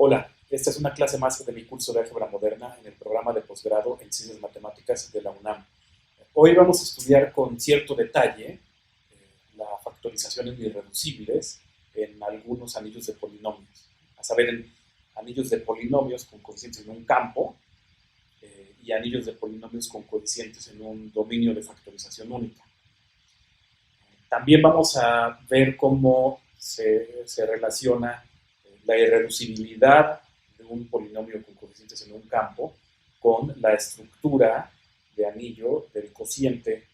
Hola, esta es una clase más de mi curso de álgebra moderna en el programa de posgrado en Ciencias Matemáticas de la UNAM. Hoy vamos a estudiar con cierto detalle la factorización en irreducibles en algunos anillos de polinomios. A saber, en anillos de polinomios con coeficientes en un campo y anillos de polinomios con coeficientes en un dominio de factorización única. También vamos a ver cómo se relaciona la irreducibilidad de un polinomio con coeficientes en un campo con la estructura de anillo del cociente,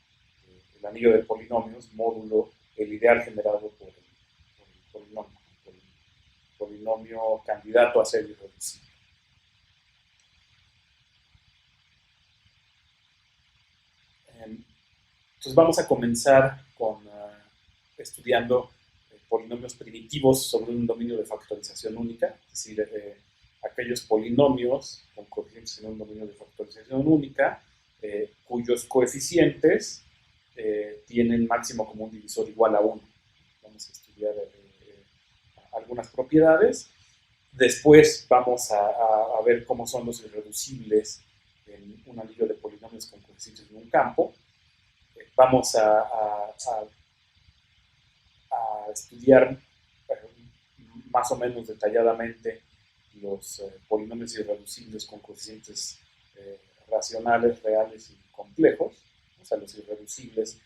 el anillo de polinomios, módulo, el ideal generado por el polinomio candidato a ser irreducible. Entonces vamos a comenzar con estudiando polinomios primitivos sobre un dominio de factorización única, es decir, aquellos polinomios con coeficientes en un dominio de factorización única, cuyos coeficientes tienen máximo común divisor igual a 1. Vamos a estudiar algunas propiedades. Después vamos a ver cómo son los irreducibles en un anillo de polinomios con coeficientes en un campo. Vamos a estudiar más o menos detalladamente los polinomios irreducibles con coeficientes racionales, reales y complejos, o sea, los irreducibles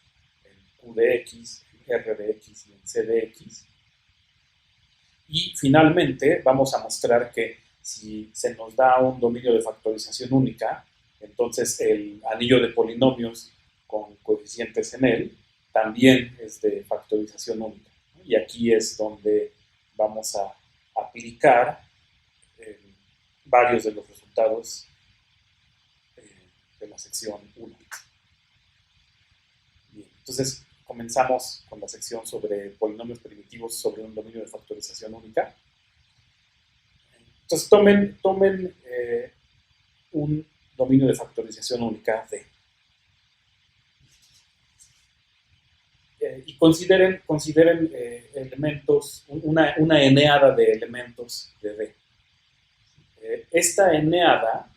en Q de X, en R de X y en C de X. Y finalmente vamos a mostrar que si se nos da un dominio de factorización única, entonces el anillo de polinomios con coeficientes en él también es de factorización única. Y aquí es donde vamos a aplicar varios de los resultados de la sección 1. Bien, entonces comenzamos con la sección sobre polinomios primitivos sobre un dominio de factorización única. Entonces tomen un dominio de factorización única D. Y consideren elementos, una eneada de elementos de D. Esta eneada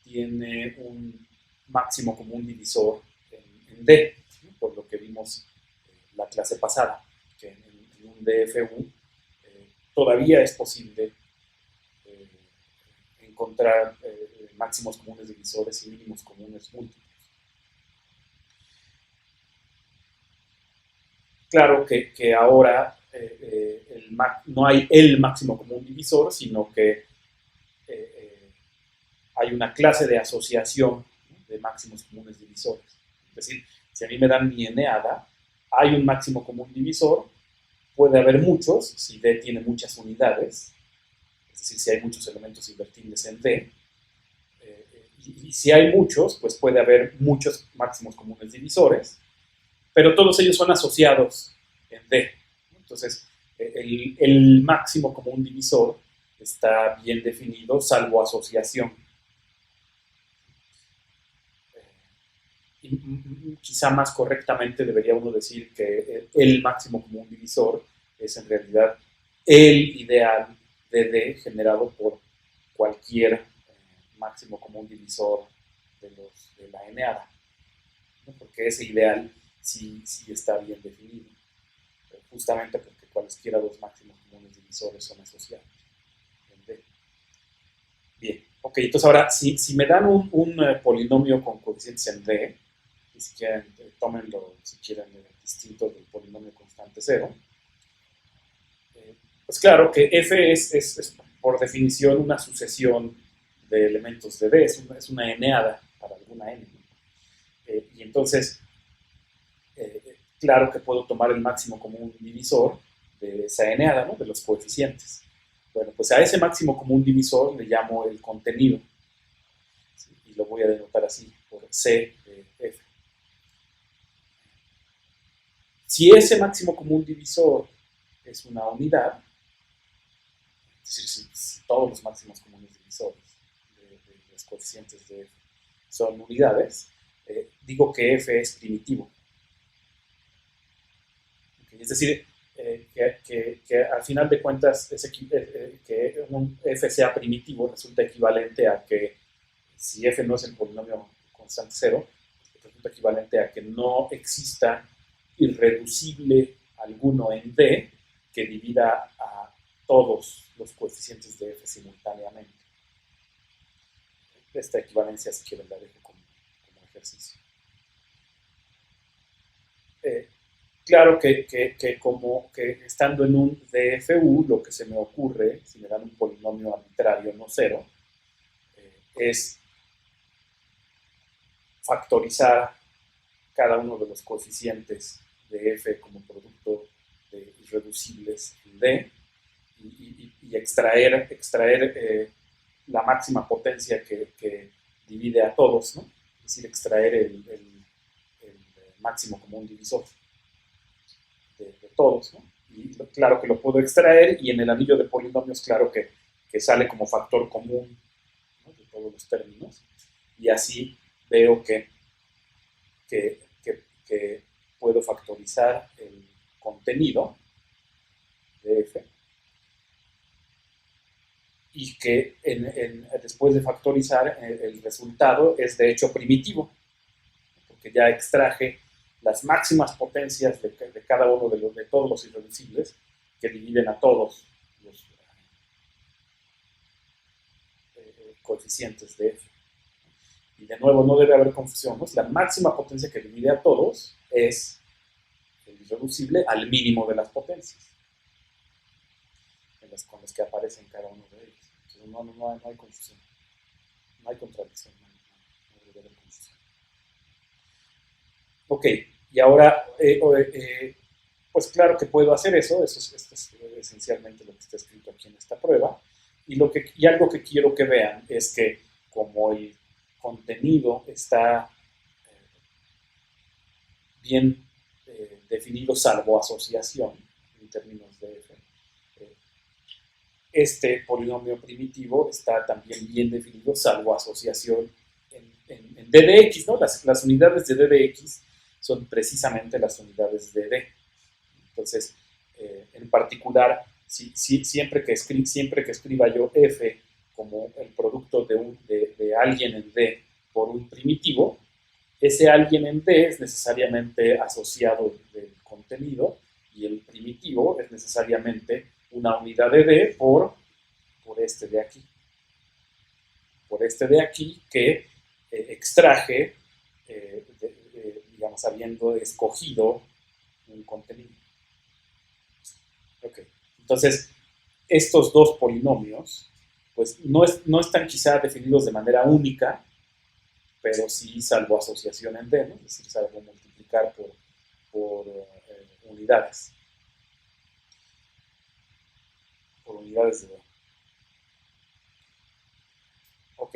tiene un máximo común divisor en D, ¿sí? Por lo que vimos la clase pasada, que en un DFU todavía es posible encontrar máximos comunes divisores y mínimos comunes múltiples. Claro que ahora no hay el máximo común divisor, sino que hay una clase de asociación de máximos comunes divisores. Es decir, si a mí me dan mi eneada, hay un máximo común divisor, puede haber muchos, si D tiene muchas unidades, es decir, si hay muchos elementos invertibles en D, y si hay muchos, pues puede haber muchos máximos comunes divisores, pero todos ellos son asociados en D. Entonces, el máximo común divisor está bien definido, salvo asociación. Y quizá más correctamente debería uno decir que el máximo común divisor es en realidad el ideal de D generado por cualquier máximo común divisor de la eneada, ¿no? Porque ese ideal sí está bien definido, justamente porque cualesquiera dos máximos comunes divisores son asociados en D. Bien, ok, entonces ahora, si me dan un polinomio con coeficientes en D, y si quieren, tómenlo, si quieren, distinto del polinomio constante cero, pues claro que F es por definición una sucesión de elementos de D, es una eneada para alguna n. Y entonces, claro que puedo tomar el máximo común divisor de esa eneada, ¿no? De los coeficientes. Bueno, pues a ese máximo común divisor le llamo el contenido, ¿sí? Y lo voy a denotar así, por C de F. Si ese máximo común divisor es una unidad, es decir, si todos los máximos comunes divisores de los coeficientes de F son unidades, digo que F es primitivo. ¿Okay? Es decir, que al final de cuentas que un f sea primitivo resulta equivalente a que si f no es el polinomio constante cero, resulta equivalente a que no exista irreducible alguno en D que divida a todos los coeficientes de f simultáneamente. Esta equivalencia, si quieren, la dejo como ejercicio. Claro que como que estando en un DFU, lo que se me ocurre, si me dan un polinomio arbitrario no cero, es factorizar cada uno de los coeficientes de f como producto de irreducibles en D y extraer la máxima potencia que divide a todos, ¿no? Es decir, extraer el máximo común divisor de todos, ¿no? Y claro que lo puedo extraer, y en el anillo de polinomios, claro que sale como factor común, ¿no?, de todos los términos, y así veo que puedo factorizar el contenido de f, y que después de factorizar el resultado es de hecho primitivo, porque ya extraje las máximas potencias de cada uno de todos los irreducibles que dividen a todos los coeficientes de f. Y de nuevo, no debe haber confusión, ¿no? La máxima potencia que divide a todos es el irreducible al mínimo de las potencias con las que aparecen cada uno de ellos. Entonces no hay confusión, no hay contradicción, no debe haber confusión. Ok, y ahora, pues claro que puedo hacer eso, esto es esencialmente lo que está escrito aquí en esta prueba, y algo que quiero que vean es que como el contenido está bien definido salvo asociación en términos de f, este polinomio primitivo está también bien definido salvo asociación en d de x, ¿no? Las unidades de d de x son precisamente las unidades de d. Entonces, en particular, siempre que escriba yo f como el producto de alguien en D por un primitivo, ese alguien en D es necesariamente asociado del contenido, y el primitivo es necesariamente una unidad de D por este de aquí. Por este de aquí que extraje, digamos, habiendo escogido un contenido. Ok, entonces, estos dos polinomios pues no están quizá definidos de manera única, pero sí salvo asociación en D, ¿no? Es decir, salvo multiplicar por unidades. Por unidades de D. Ok.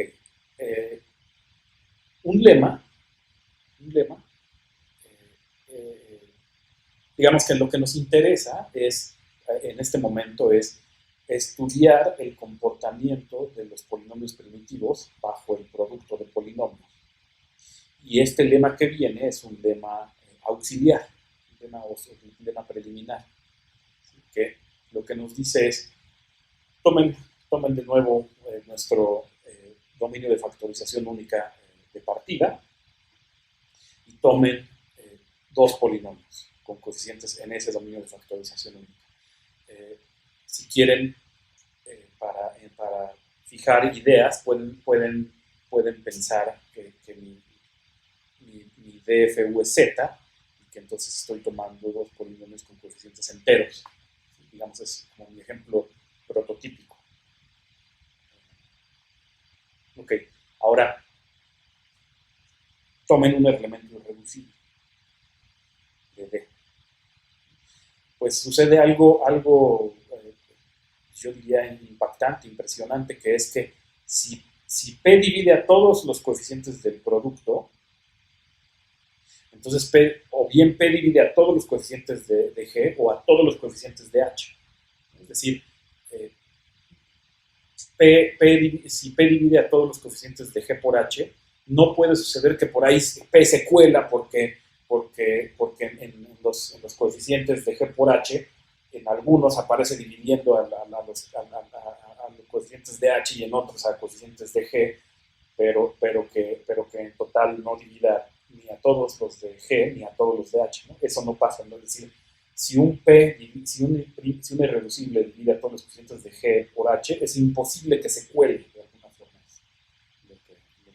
Un lema, digamos que lo que nos interesa es, en este momento, es estudiar el comportamiento de los polinomios primitivos bajo el producto de polinomios. Y este lema que viene es un lema auxiliar, un lema preliminar, ¿sí? Que lo que nos dice es, tomen de nuevo nuestro dominio de factorización única de partida y tomen dos polinomios con coeficientes en ese dominio de factorización única. Si quieren, para fijar ideas, pueden pensar que mi DFU es Z, y que entonces estoy tomando dos polinomios con coeficientes enteros. Digamos, es como un ejemplo prototípico. Ok, ahora tomen un elemento irreducible de D. Pues sucede algo yo diría impactante, impresionante, que es que si P divide a todos los coeficientes del producto, entonces o bien P divide a todos los coeficientes de G o a todos los coeficientes de H. Es decir, si P divide a todos los coeficientes de G por H, no puede suceder que por ahí P se cuela porque en los coeficientes de G por H en algunos aparece dividiendo a los coeficientes de H y en otros a coeficientes de G, pero que en total no divida ni a todos los de G ni a todos los de H, ¿no? Eso no pasa, ¿no? Es decir, si un irreducible divide a todos los coeficientes de G por H, es imposible que se cuele de alguna forma, lo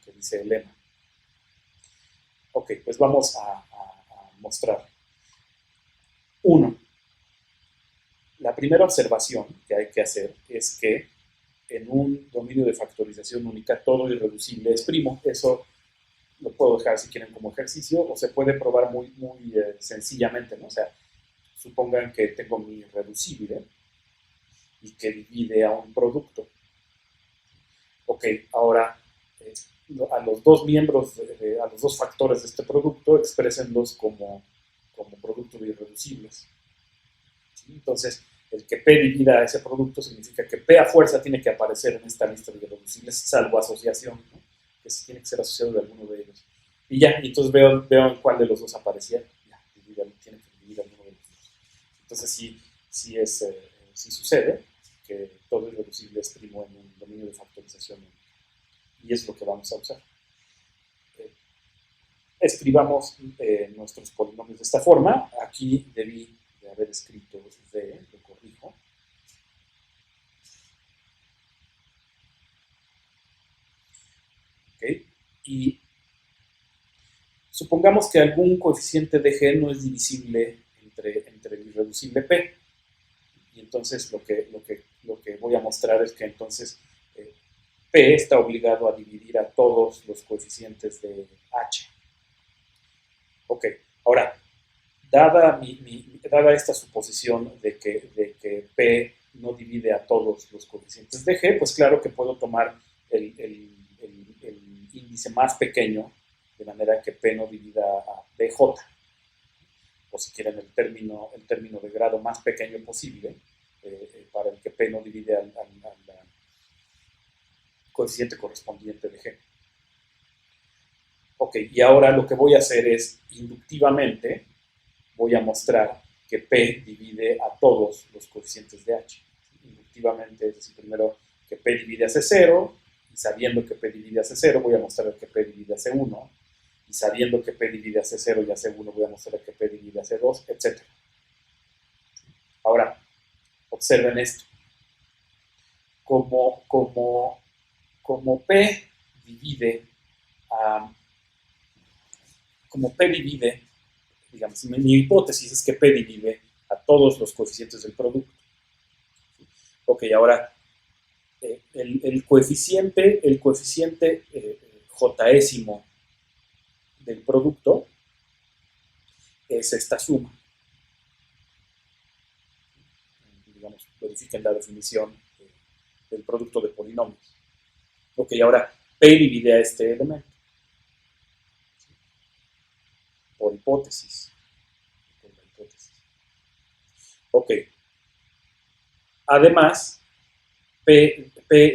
que dice el lema. Ok, pues vamos a mostrar. 1. La primera observación que hay que hacer es que en un dominio de factorización única todo irreducible es primo. Eso lo puedo dejar si quieren como ejercicio o se puede probar muy sencillamente, ¿no? O sea, supongan que tengo mi irreducible y que divide a un producto. Ok, ahora a los dos miembros, a los dos factores de este producto, exprésenlos como producto de irreducibles. ¿Sí? Entonces, el que P divida a ese producto significa que P a fuerza tiene que aparecer en esta lista de irreducibles, salvo asociación, ¿no? Que tiene que ser asociado de alguno de ellos. Y ya, entonces veo en cuál de los dos aparecía. Ya, tiene que dividir alguno de los dos. Entonces, sí sucede que todo irreducible es primo en un dominio de factorización. Y es lo que vamos a usar. Escribamos nuestros polinomios de esta forma. Aquí debí de haber escrito D, lo corrijo. ¿Okay? Y supongamos que algún coeficiente de G no es divisible entre el irreducible P. Y entonces lo que voy a mostrar es que entonces P está obligado a dividir a todos los coeficientes de H. Ok, ahora, dada esta suposición de que P no divide a todos los coeficientes de G, pues claro que puedo tomar el índice más pequeño, de manera que P no divida a BJ. O si quieren el término de grado más pequeño posible, para el que P no divide al coeficiente correspondiente de G. Ok, y ahora lo que voy a hacer es, inductivamente, voy a mostrar que P divide a todos los coeficientes de H. Inductivamente, es decir, primero que P divide a C0, y sabiendo que P divide a C0, voy a mostrar que P divide a C1, y sabiendo que P divide a C0 y a C1, voy a mostrar que P divide a C2, etc. Ahora, observen esto. Como P divide digamos, mi hipótesis es que P divide a todos los coeficientes del producto. Ok, ahora, el coeficiente jésimo del producto es esta suma. Digamos, verifiquen la definición del producto de polinomios. Ok, ahora, P divide a este elemento. Por hipótesis. Ok. Además, P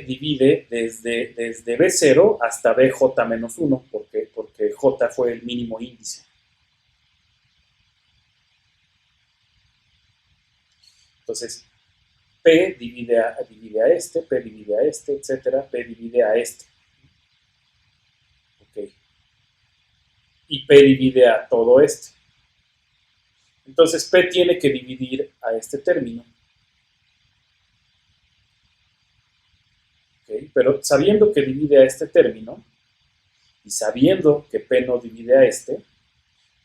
divide desde B0 hasta BJ-1, porque J fue el mínimo índice. Entonces, P divide a este, P divide a este, etc. P divide a este. Ok. Y P divide a todo este. Entonces, P tiene que dividir a este término. Okay. Pero sabiendo que divide a este término, y sabiendo que P no divide a este,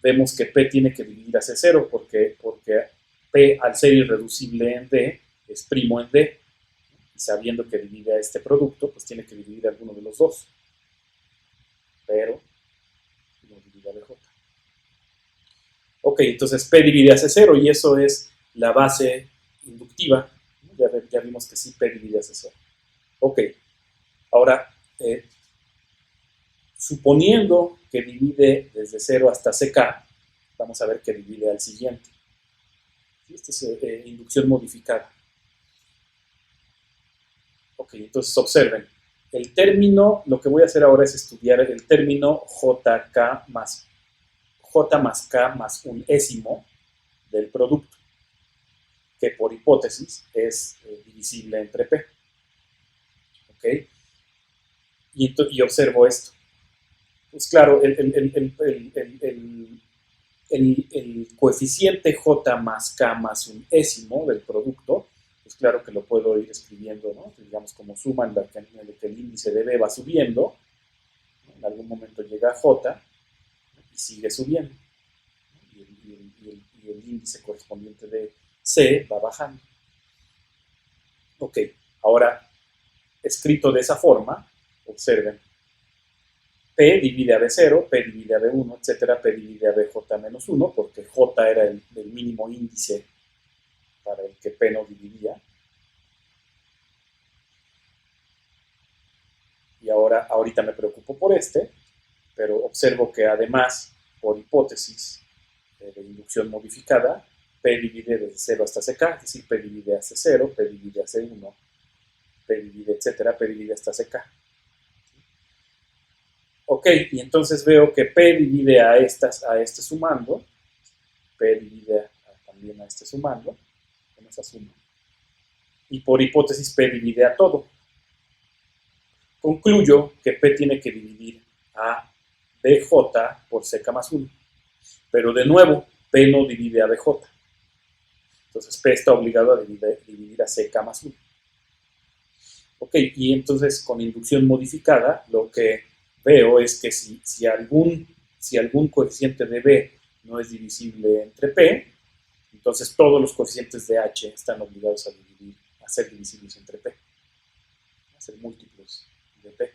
vemos que P tiene que dividir a C0, porque P, al ser irreducible en D, es primo en D. Y sabiendo que divide a este producto, pues tiene que dividir a alguno de los dos. Pero no divide a BJ. Ok, entonces P divide a C0 y eso es la base inductiva. Ya vimos que sí, P divide a C0. Ok, ahora, suponiendo que divide desde 0 hasta CK, vamos a ver que divide al siguiente. Esta es inducción modificada. Ok, entonces observen. El término, lo que voy a hacer ahora es estudiar el término J más K más un ésimo del producto, que que por hipótesis es divisible entre P. ¿Ok? Y observo esto. Pues claro, el coeficiente J más K más un ésimo del producto, pues claro que lo puedo ir escribiendo, ¿no? Digamos, como suma en el que el índice de B va subiendo, ¿no? En algún momento llega a J y sigue subiendo. Y el índice correspondiente de C va bajando. Ok, ahora, escrito de esa forma, observen, P divide a B0, P divide a B1, etcétera, P divide a BJ menos 1, porque J era el mínimo índice para el que P no dividía. Y ahorita me preocupo por este, pero observo que además, por hipótesis de inducción modificada, P divide desde 0 hasta CK, es decir, P divide a C0, P divide a C1, P divide, etcétera, P divide hasta CK. Ok, y entonces veo que P divide a este sumando, P divide también a este sumando, con esa suma, y por hipótesis P divide a todo. Concluyo que P tiene que dividir a BJ por CK más 1, pero de nuevo, P no divide a BJ. Entonces P está obligado a dividir a CK más 1. Ok, y entonces con inducción modificada, lo que veo es que si algún coeficiente de B no es divisible entre P, entonces todos los coeficientes de H están obligados a ser divisibles entre P, a ser múltiplos de P.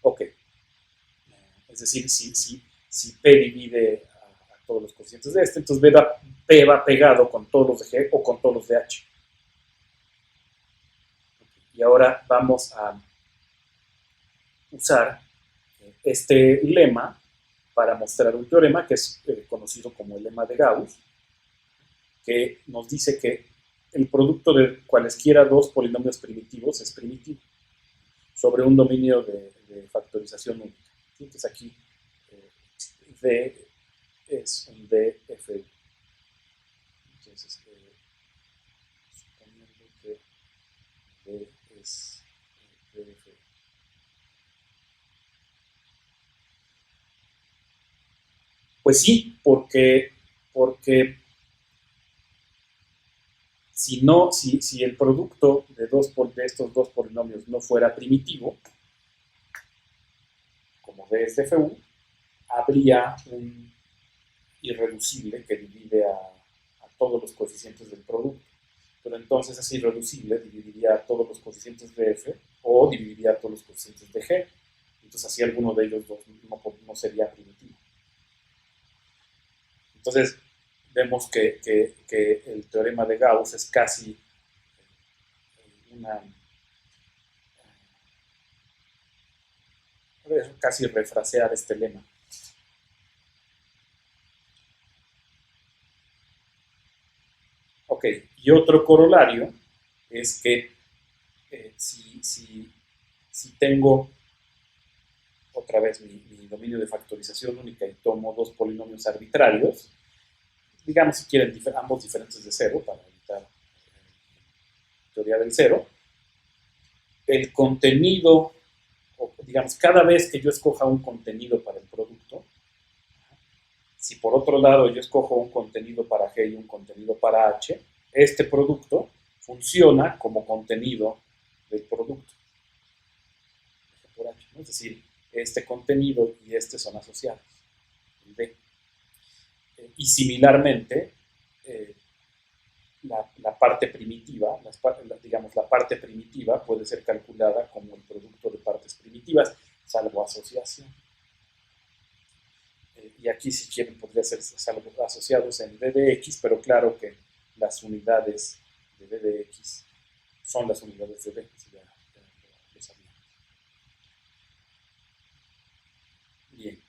Ok, es decir, si P divide a todos los coeficientes de este, entonces P va pegado con todos los de G o con todos los de H. Y ahora vamos a usar este lema para mostrar un teorema que es conocido como el lema de Gauss, que nos dice que el producto de cualesquiera dos polinomios primitivos es primitivo sobre un dominio de factorización única. Entonces aquí D es un DFU. Entonces, suponiendo que D es DFU. Pues sí, porque si el producto de estos dos polinomios no fuera primitivo, como D es DFU, habría un irreducible que divide a todos los coeficientes del producto. Pero entonces ese irreducible dividiría a todos los coeficientes de F o dividiría a todos los coeficientes de G. Entonces así alguno de ellos dos no sería primitivo. Entonces vemos que el teorema de Gauss es casi casi refrasear este lema. Ok, y otro corolario es que si tengo otra vez mi dominio de factorización única y tomo dos polinomios arbitrarios, digamos si quieren ambos diferentes de cero para evitar teoría del cero, el contenido, o digamos, cada vez que yo escoja un contenido para el producto, si por otro lado yo escojo un contenido para G y un contenido para H, este producto funciona como contenido del producto por H, ¿no? Es decir, este contenido y este son asociados, el D. Y similarmente, la parte primitiva, digamos, la parte primitiva puede ser calculada como el producto de partes primitivas, salvo asociación. Y aquí, si quieren, podría ser salvo asociados en D de X, pero claro que las unidades de D de X son las unidades de D, si ya lo sabíamos. Bien.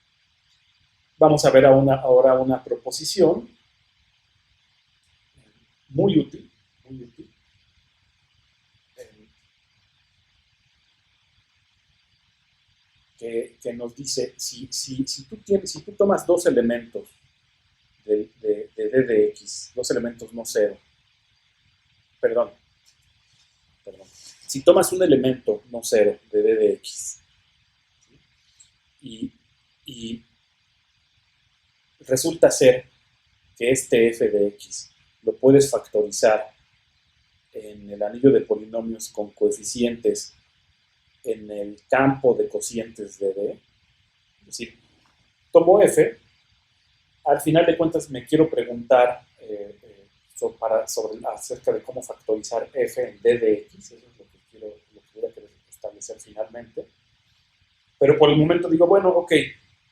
Vamos a ver ahora una proposición muy útil, que nos dice, si tú tomas dos elementos de D de X, dos elementos no cero, perdón, si tomas un elemento no cero de D de X y, y resulta ser que este f de X lo puedes factorizar en el anillo de polinomios con coeficientes en el campo de cocientes de D, es decir, tomo f, al final de cuentas me quiero preguntar acerca de cómo factorizar f en D de X, eso es lo que voy a querer establecer finalmente, pero por el momento digo, bueno, ok,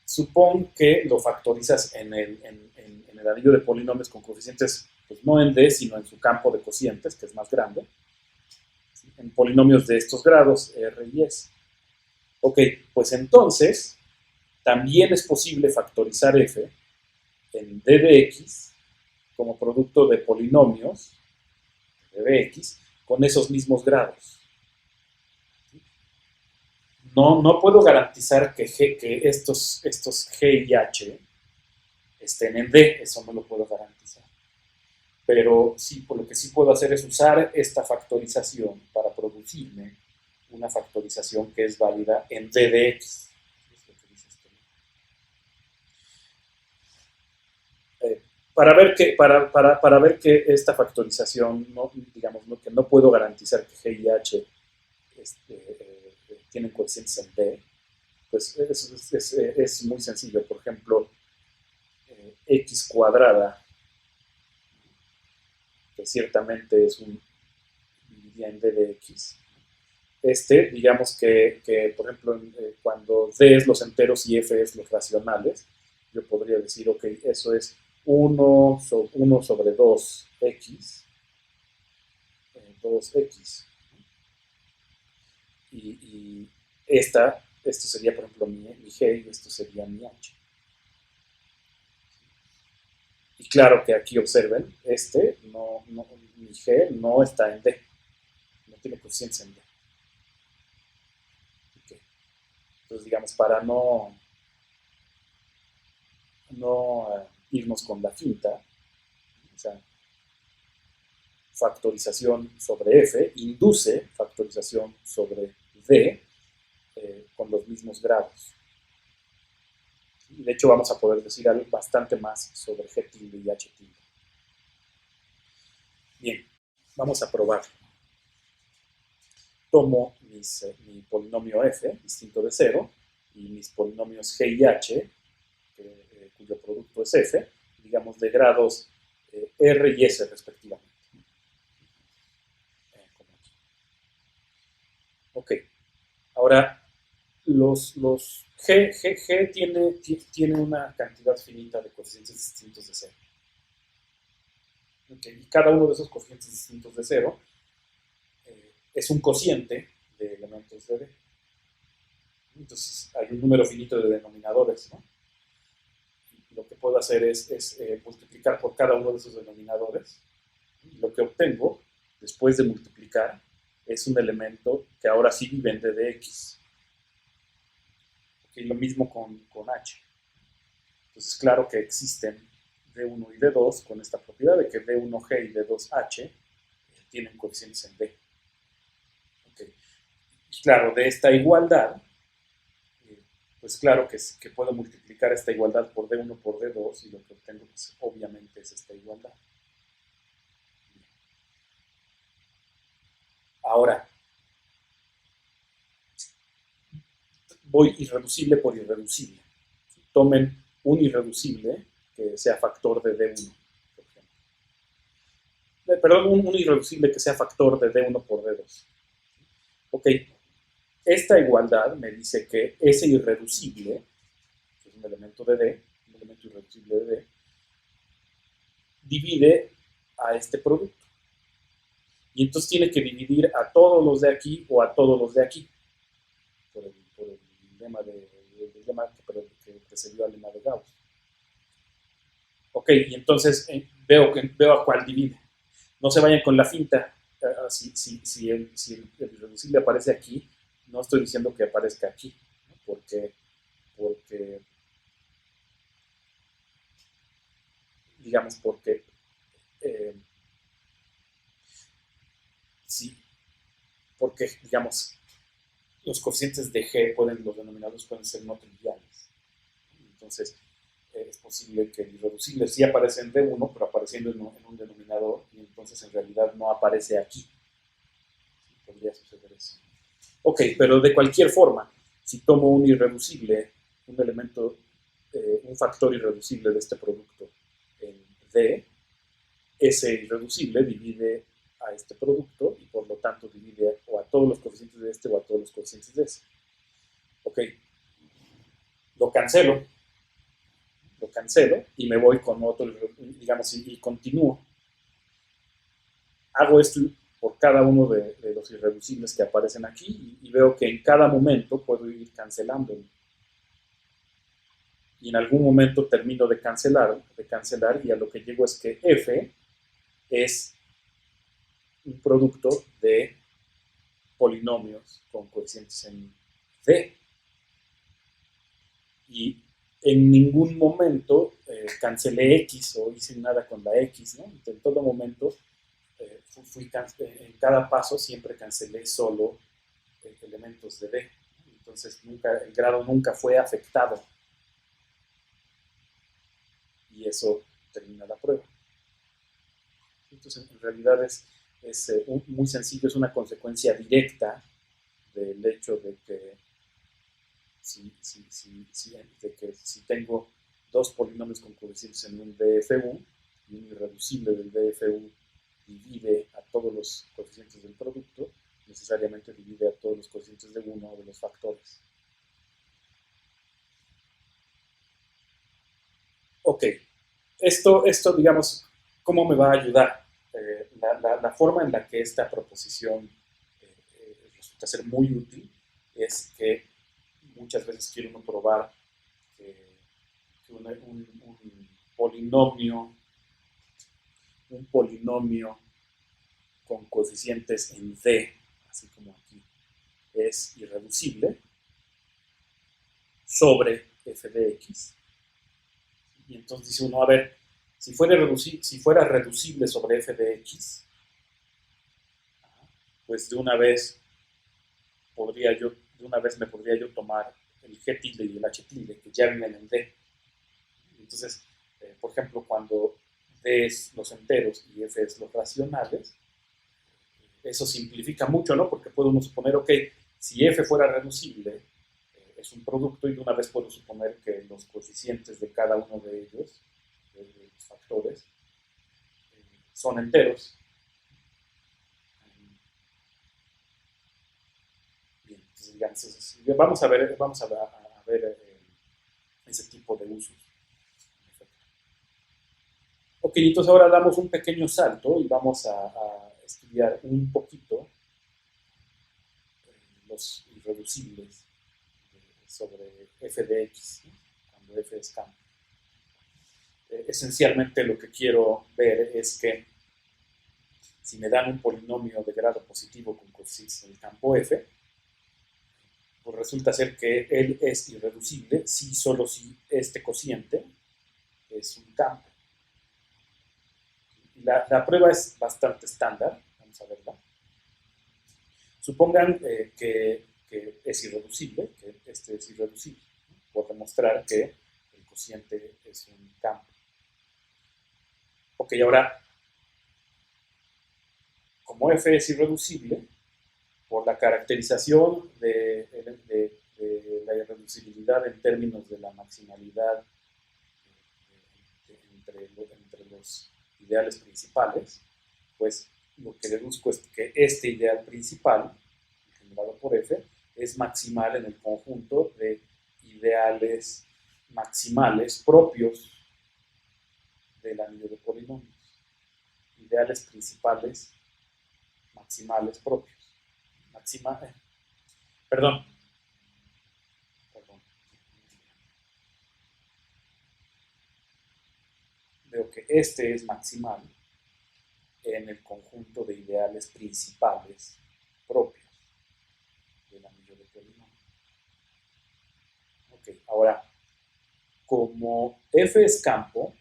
supón que lo factorizas en el anillo de polinomios con coeficientes, pues no en D, sino en su campo de cocientes, que es más grande, ¿sí? En polinomios de estos grados, R y S. Ok, pues entonces también es posible factorizar f en D de X como producto de polinomios de D de X con esos mismos grados. No puedo garantizar que estos G y H estén en D, eso no lo puedo garantizar. Pero sí, por lo que sí puedo hacer es usar esta factorización para producirme una factorización que es válida en D de X. Para ver que esta factorización, digamos, que no puedo garantizar que G y H tienen coeficientes en D, pues es muy sencillo. Por ejemplo, X cuadrada, que ciertamente es un dividía en D de X. Digamos que por ejemplo, cuando D es los enteros y F es los racionales, yo podría decir, ok, eso es 1 sobre 2x, 2x. Y esto sería, por ejemplo, mi G y esto sería mi H. Y claro que aquí observen, mi G no está en D, no tiene coeficientes en D. Okay. Entonces, digamos, para no irnos con la finta, o sea, factorización sobre F induce factorización sobre D con los mismos grados. Y de hecho vamos a poder decir algo bastante más sobre G tilde y H tilde. Bien, vamos a probar. Tomo mi polinomio F, distinto de 0, y mis polinomios G y H, cuyo producto es F, digamos de grados R y S respectivamente. Ok, ahora los G tiene una cantidad finita de coeficientes distintos de 0. Okay, y cada uno de esos coeficientes distintos de 0 es un cociente de elementos de D. Entonces hay un número finito de denominadores, ¿no? Y lo que puedo hacer es multiplicar por cada uno de esos denominadores. Y lo que obtengo después de multiplicar es un elemento que ahora sí vive en D de X. Okay, lo mismo con H. Entonces, claro que existen D1 y D2 con esta propiedad de que D1G y D2H tienen coeficientes en D. Okay. Y claro, de esta igualdad, pues claro que puedo multiplicar esta igualdad por D1 por D2 y lo que obtengo, pues, obviamente es esta igualdad. Ahora, voy irreducible por irreducible. Tomen un irreducible que sea factor de D1, por ejemplo. Perdón, un irreducible que sea factor de D1 por D2. Ok, esta igualdad me dice que ese irreducible, que es un elemento de D, un elemento irreducible de D, divide a este producto. Y entonces tiene que dividir a todos los de aquí o a todos los de aquí, por el lema que precedió al lema de Gauss. Ok, y entonces veo a cuál divide. No se vayan con la finta. Si el irreducible aparece aquí, no estoy diciendo que aparezca aquí, ¿no? porque digamos, porque sí, porque, digamos, los coeficientes de G los denominadores pueden ser no triviales. Entonces, es posible que el irreducible sí aparece en D1, pero apareciendo en un denominador, y entonces en realidad no aparece aquí. Podría suceder eso. Ok, pero de cualquier forma, si tomo un irreducible, un elemento, un factor irreducible de este producto en D, ese irreducible divide a este producto y por lo tanto divide o a todos los coeficientes de este o a todos los coeficientes de ese. Ok, lo cancelo y me voy con otro, digamos, y continúo. Hago esto por cada uno de los irreducibles que aparecen aquí y veo que en cada momento puedo ir cancelando. Y en algún momento termino de cancelar y a lo que llego es que F es un producto de polinomios con coeficientes en D. Y en ningún momento cancelé X o hice nada con la X, ¿no? En todo momento, en cada paso siempre cancelé solo elementos de D. Entonces el grado nunca fue afectado. Y eso termina la prueba. Entonces, en realidad es muy sencillo, es una consecuencia directa del hecho de que si tengo dos polinomios con coeficientes en un DFU y un irreducible del DFU divide a todos los coeficientes del producto, necesariamente divide a todos los coeficientes de uno de los factores. Ok, esto digamos, ¿cómo me va a ayudar? La forma en la que esta proposición resulta ser muy útil es que muchas veces quiere uno probar que un polinomio con coeficientes en D, así como aquí, es irreducible sobre f de x. Y entonces dice uno, a ver, si fuera reducible sobre f de x, pues de una vez me podría yo tomar el g tilde y el h tilde, que ya vienen en D. Entonces, por ejemplo, cuando D es los enteros y F es los racionales, eso simplifica mucho, ¿no? Porque puede uno suponer, ok, si F fuera reducible, es un producto y de una vez puedo suponer que los coeficientes de cada uno de ellos, de los factores, son enteros. Bien, entonces digamos, vamos a ver ese tipo de usos. Ok, entonces ahora damos un pequeño salto y vamos a estudiar un poquito los irreducibles sobre f de x, ¿no? Cuando f es campo. Esencialmente lo que quiero ver es que si me dan un polinomio de grado positivo con coeficientes en el campo f, pues resulta ser que él es irreducible si solo si este cociente es un campo. Y la prueba es bastante estándar, vamos a verla. Supongan que es irreducible, que este es irreducible, ¿no? Por demostrar que el cociente es un campo. Ok, ahora, como f es irreducible, por la caracterización de la irreducibilidad en términos de la maximalidad entre los ideales principales, pues lo que deduzco es que este ideal principal, generado por f, es maximal en el conjunto de ideales maximales propios del anillo de polinomios. Ideales principales maximales propios. Perdón. Veo que este es maximal en el conjunto de ideales principales propios del anillo de polinomios. Ok, ahora, como f es campo,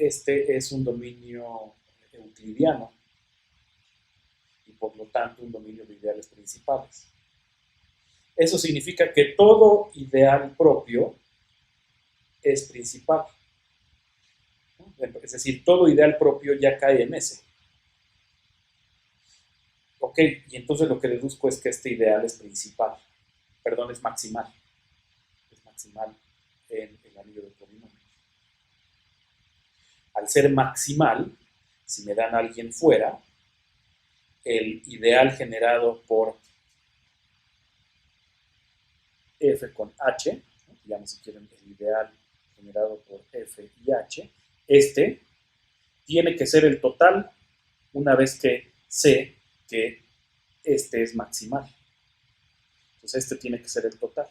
este es un dominio euclidiano y por lo tanto un dominio de ideales principales. Eso significa que todo ideal propio es principal, ¿no? Es decir, todo ideal propio ya cae en ese. Ok, y entonces lo que deduzco es que este ideal es principal, perdón, es maximal en el anillo de polinomios. Al ser maximal, si me dan a alguien fuera, el ideal generado por f con h, ¿no? Digamos si quieren el ideal generado por f y h, este tiene que ser el total una vez que sé que este es maximal. Entonces este tiene que ser el total.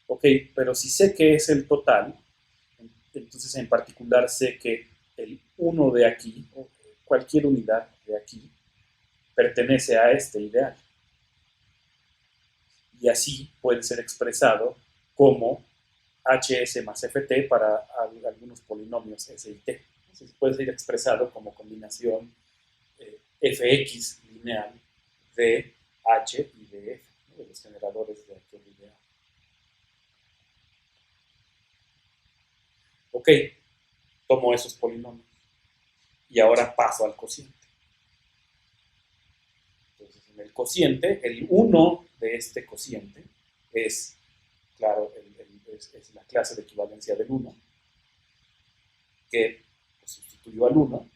Ok, pero si sé que es el total, entonces en particular sé que el 1 de aquí, o cualquier unidad de aquí, pertenece a este ideal. Y así puede ser expresado como hs más ft para algunos polinomios s y t. Entonces puede ser expresado como combinación fx lineal de h y de f, ¿no? De los generadores de aquel ideal. Ok, tomo esos polinomios y ahora paso al cociente. Entonces, en el cociente, el 1 de este cociente es, claro, es la clase de equivalencia del 1, que pues, sustituyo al 1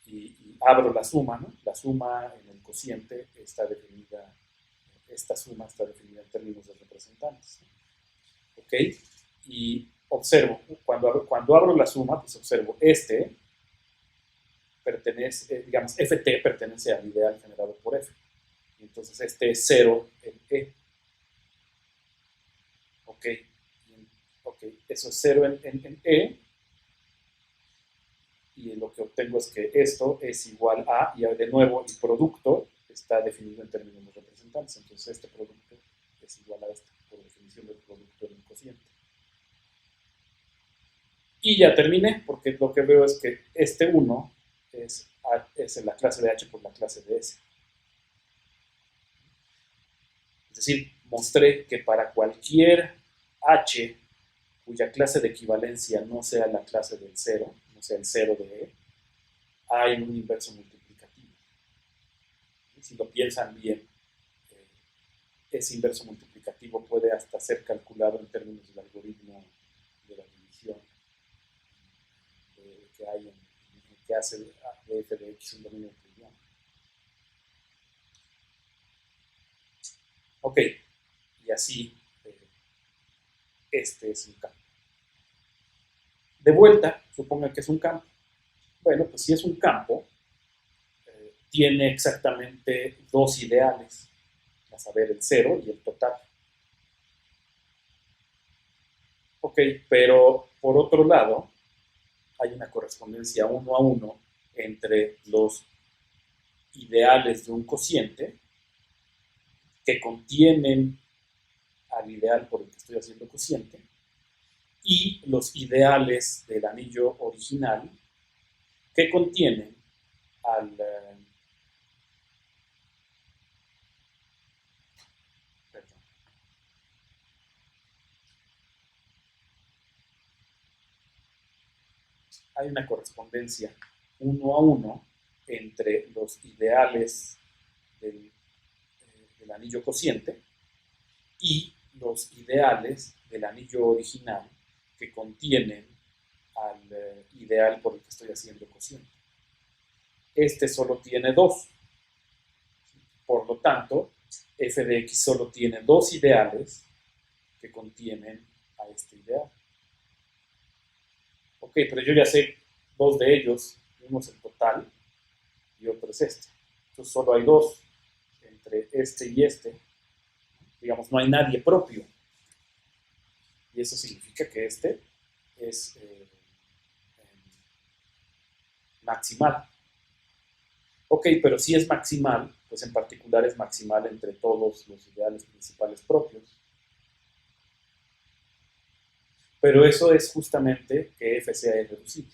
y abro la suma, ¿no? La suma en el cociente está definida, esta suma está definida en términos de representantes, ¿no? ¿Ok? Y observo, cuando abro la suma, pues observo este pertenece, digamos, ft pertenece al ideal generado por f. Entonces este es 0 en e. Ok, eso es 0 en e. Y lo que obtengo es que esto es igual a, y de nuevo el producto está definido en términos de representantes. Entonces este producto es igual a este, por definición del producto en el cociente. Y ya terminé, porque lo que veo es que este 1 es en la clase de h por la clase de s. Es decir, mostré que para cualquier h cuya clase de equivalencia no sea la clase del 0, no sea el 0 de e, hay un inverso multiplicativo. Si lo piensan bien, ese inverso multiplicativo puede hasta ser calculado en términos del algoritmo de la división que hay que hace de f de x un dominio euclidiano. Ok, y así este es un campo. De vuelta, supongan que es un campo. Bueno, pues si es un campo, tiene exactamente dos ideales, a saber, el 0 y el total. Ok, pero por otro lado, hay una correspondencia 1 a 1 entre los ideales de un cociente que contienen al ideal por el que estoy haciendo cociente y los ideales del anillo original que contienen al... perdón. Hay una correspondencia 1 a 1 entre los ideales del anillo cociente y los ideales del anillo original que contienen al ideal por el que estoy haciendo cociente. Este solo tiene 2. Por lo tanto, f de x solo tiene 2 ideales que contienen a este ideal. Ok, pero yo ya sé 2 de ellos. Uno es el total y otro es este. Entonces solo hay 2 entre este y este. Digamos, no hay nadie propio. Y eso significa que este es maximal. Ok, pero si es maximal, pues en particular es maximal entre todos los ideales principales propios. Pero eso es justamente que f sea irreducible.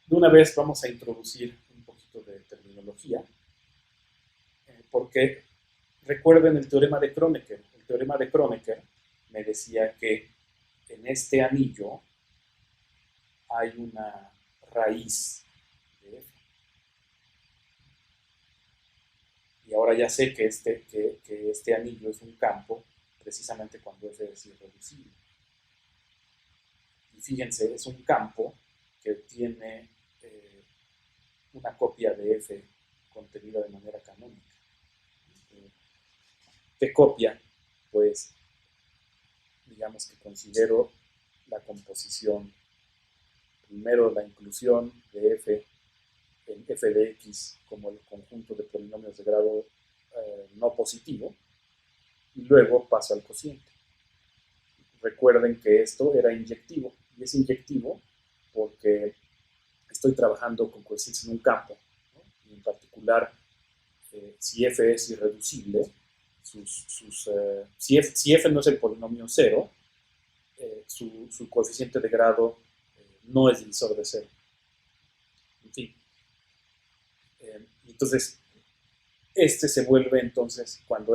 De una vez vamos a introducir un poquito de terminología, porque recuerden el teorema de Kronecker. El teorema de Kronecker me decía que en este anillo hay una raíz de f. Y ahora ya sé que este anillo es un campo precisamente cuando f es irreducible. Y fíjense, es un campo que tiene una copia de f contenida de manera canónica. ¿Qué copia? Pues digamos que considero la composición, primero la inclusión de f en f de x como el conjunto de polinomios de grado no positivo, y luego paso al cociente. Recuerden que esto era inyectivo, y es inyectivo porque estoy trabajando con coeficientes en un campo, ¿no? Y en particular, si f es irreducible, si f no es el polinomio cero, su coeficiente de grado no es divisor de cero. En fin. Entonces, este se vuelve entonces, cuando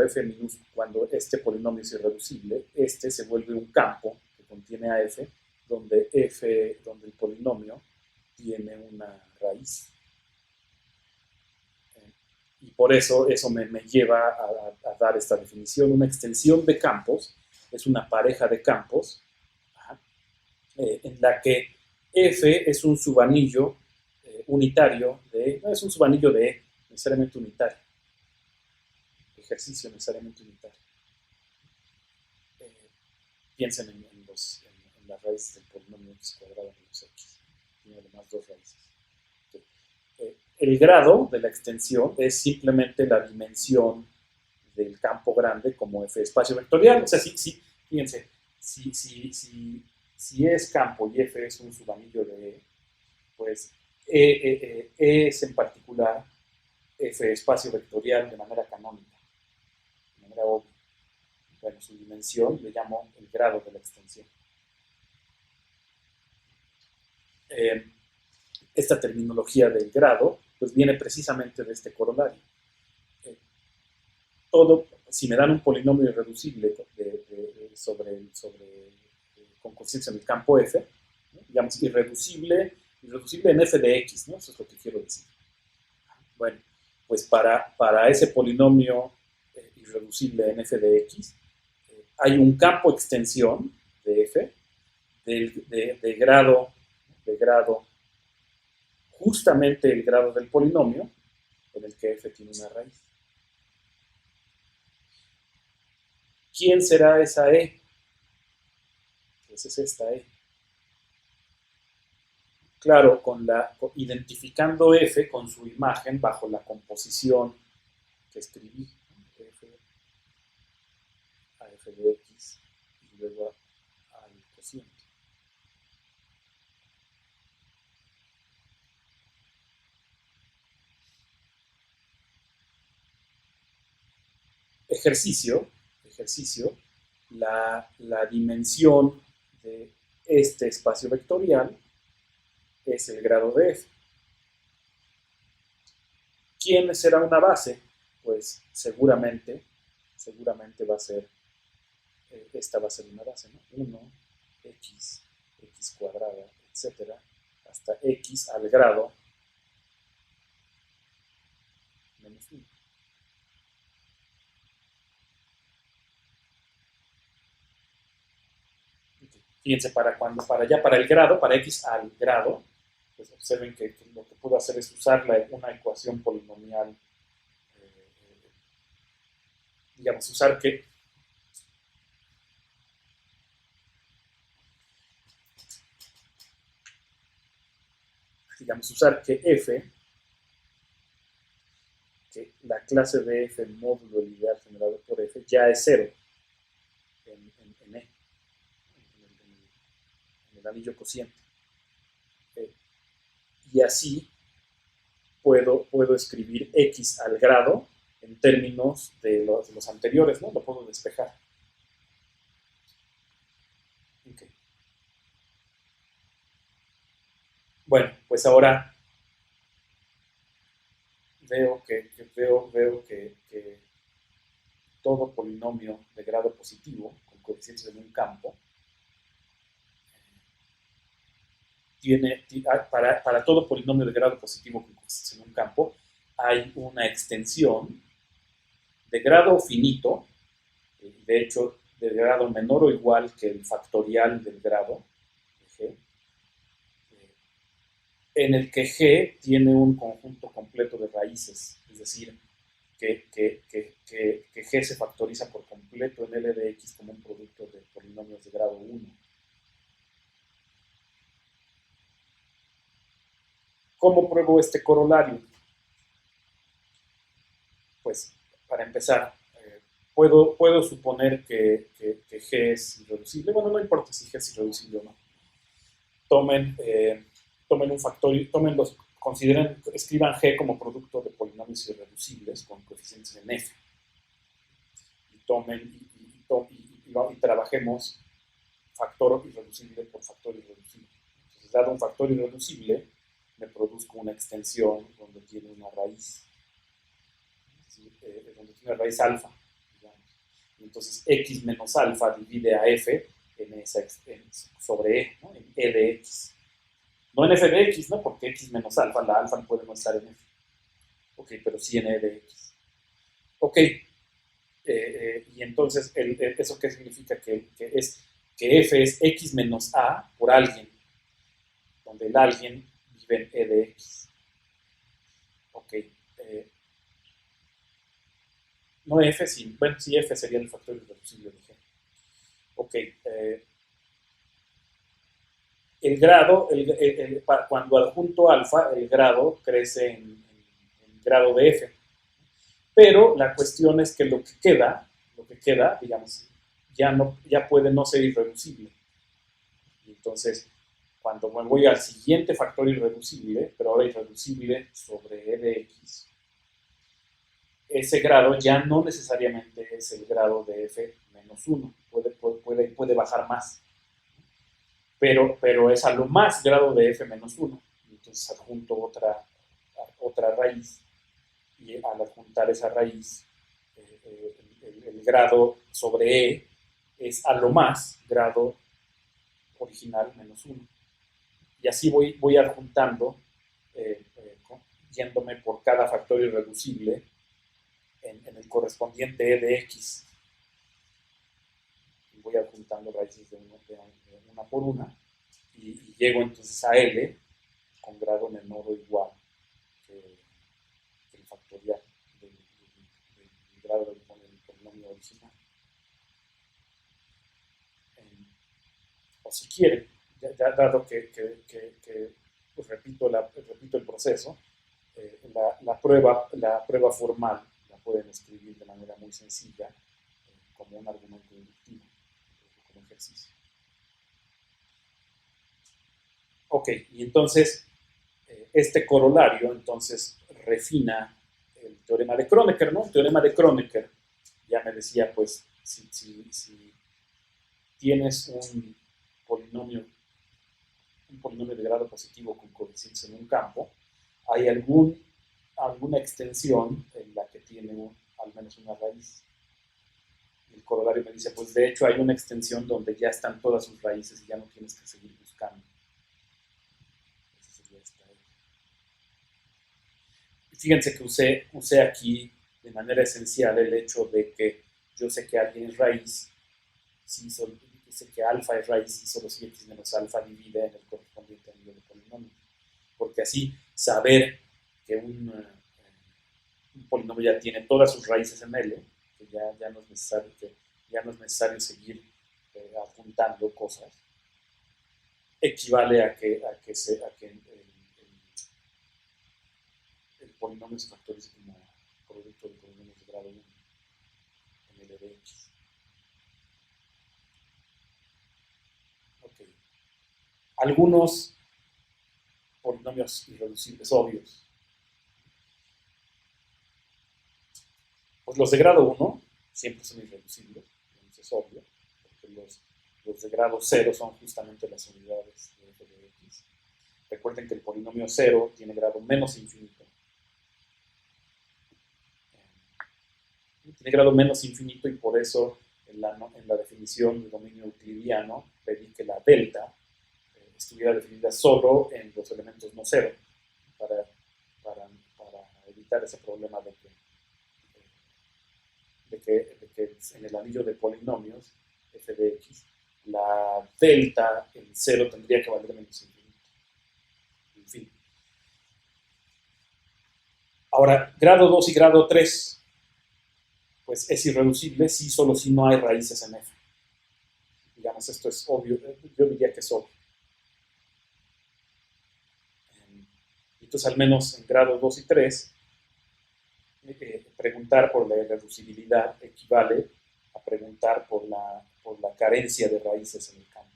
cuando este polinomio es irreducible, este se vuelve un campo que contiene a f, donde el polinomio tiene una raíz. Y por eso me lleva a dar esta definición. Una extensión de campos es una pareja de campos en la que f es un subanillo unitario no es un subanillo de E, necesariamente unitario. Ejercicio necesariamente unitario. Piensen en las raíces del polinomio x cuadrado menos x. Tiene además dos raíces. El grado de la extensión es simplemente la dimensión del campo grande como f espacio vectorial. O sea, fíjense, si es campo y f es un subanillo de E, pues E es en particular f espacio vectorial de manera canónica, de manera obvia. Bueno, su dimensión le llamo el grado de la extensión. Esta terminología del grado pues viene precisamente de este corolario. Si me dan un polinomio irreducible con coeficientes en el campo f, ¿no? Digamos irreducible en f de x, ¿no? Eso es lo que quiero decir. Bueno, pues para ese polinomio irreducible en f de x, hay un campo extensión de f de grado, justamente el grado del polinomio en el que f tiene una raíz. ¿Quién será esa e? Pues es esta e. Claro, identificando f con su imagen bajo la composición que escribí, f a f de x y luego al cociente. Ejercicio, la dimensión de este espacio vectorial es el grado de f. ¿Quién será una base? Pues seguramente va a ser, esta va a ser una base, ¿no? 1, x cuadrada, etcétera, hasta x al grado menos 1. Fíjense, para el grado, para x al grado, pues observen que lo que puedo hacer es usar una ecuación polinomial, digamos, usar que f, que la clase de f módulo el ideal generado por f ya es 0 en E, en el anillo cociente. Y así puedo escribir x al grado en términos de los anteriores, ¿no? Lo puedo despejar. Okay. Bueno, pues ahora veo que todo polinomio de grado positivo con coeficientes en un campo para todo polinomio de grado positivo con coeficientes en un campo hay una extensión de grado finito, de hecho de grado menor o igual que el factorial del grado de G, en el que G tiene un conjunto completo de raíces, es decir, que G se factoriza por completo en L de X como un producto de polinomios de grado 1. ¿Cómo pruebo este corolario? Pues, para empezar, puedo suponer que G es irreducible. Bueno, no importa si G es irreducible o no. Tomen un factorio, escriban G como producto de polinomios irreducibles con coeficientes en F. Y trabajemos factor irreducible por factor irreducible. Entonces, dado un factor irreducible, me produzco una extensión donde tiene una raíz, donde tiene una raíz alfa, digamos. Y entonces X menos alfa divide a F sobre E, ¿no? En E de X. No en F de X, ¿no? Porque X menos alfa, la alfa puede no estar en F. Ok, pero sí en E de X. Ok, y entonces, ¿eso qué significa? Que F es X menos A por alguien, donde el alguien vive en E de X. Ok, no F, sí, bueno, sí F sería el factor irreducible de G. Ok, el grado, cuando adjunto alfa, el grado crece en grado de F. Pero la cuestión es que lo que queda, digamos, ya puede no ser irreducible. Y entonces, cuando me voy al siguiente factor irreducible, pero ahora irreducible sobre E de X, ese grado ya no necesariamente es el grado de F menos 1, puede bajar más. Pero es a lo más grado de F menos 1. Entonces adjunto otra raíz y al adjuntar esa raíz, el grado sobre E es a lo más grado original menos 1. Y así voy adjuntando, yéndome por cada factor irreducible en el correspondiente E de X. Y voy adjuntando raíces de una por una y llego entonces a L con grado menor o igual que el factorial del grado del polinomio original. O si quieren, ya dado que pues repito el proceso, la prueba formal la pueden escribir de manera muy sencilla como un argumento inductivo, como ejercicio. Ok, y entonces este corolario entonces refina el teorema de Kronecker, ¿no? El teorema de Kronecker ya me decía, pues, si tienes un polinomio de grado positivo con coeficientes en un campo, hay alguna extensión en la que tiene al menos una raíz. El corolario me dice, pues de hecho hay una extensión donde ya están todas sus raíces y ya no tienes que seguir buscando. Esa sería esta. Fíjense que usé aquí de manera esencial el hecho de que yo sé que alguien es raíz, si sé que alfa es raíz y solo si x menos alfa divide en el correspondiente anillo de polinomio. Porque así saber que un polinomio ya tiene todas sus raíces en L, que ya no es necesario seguir adjuntando cosas, equivale a que el polinomio se factorice como producto de polinomios de grado 1 en L de X. Ok. Algunos polinomios irreducibles obvios. Pues los de grado 1 siempre son irreducibles, eso es obvio, porque los de grado 0 son justamente las unidades de f de x. Recuerden que el polinomio 0 tiene grado menos infinito. Tiene grado menos infinito y por eso en la definición de dominio euclidiano pedí que la delta estuviera definida solo en los elementos no cero para evitar ese problema de que en el anillo de polinomios f de x la delta en cero tendría que valer menos infinito. En fin. Ahora, grado 2 y grado 3 pues es irreducible si solo si no hay raíces en f. Digamos, esto es obvio, yo diría que es obvio. Entonces, al menos en grado 2 y 3, preguntar por la irreducibilidad equivale a preguntar por la carencia de raíces en el campo.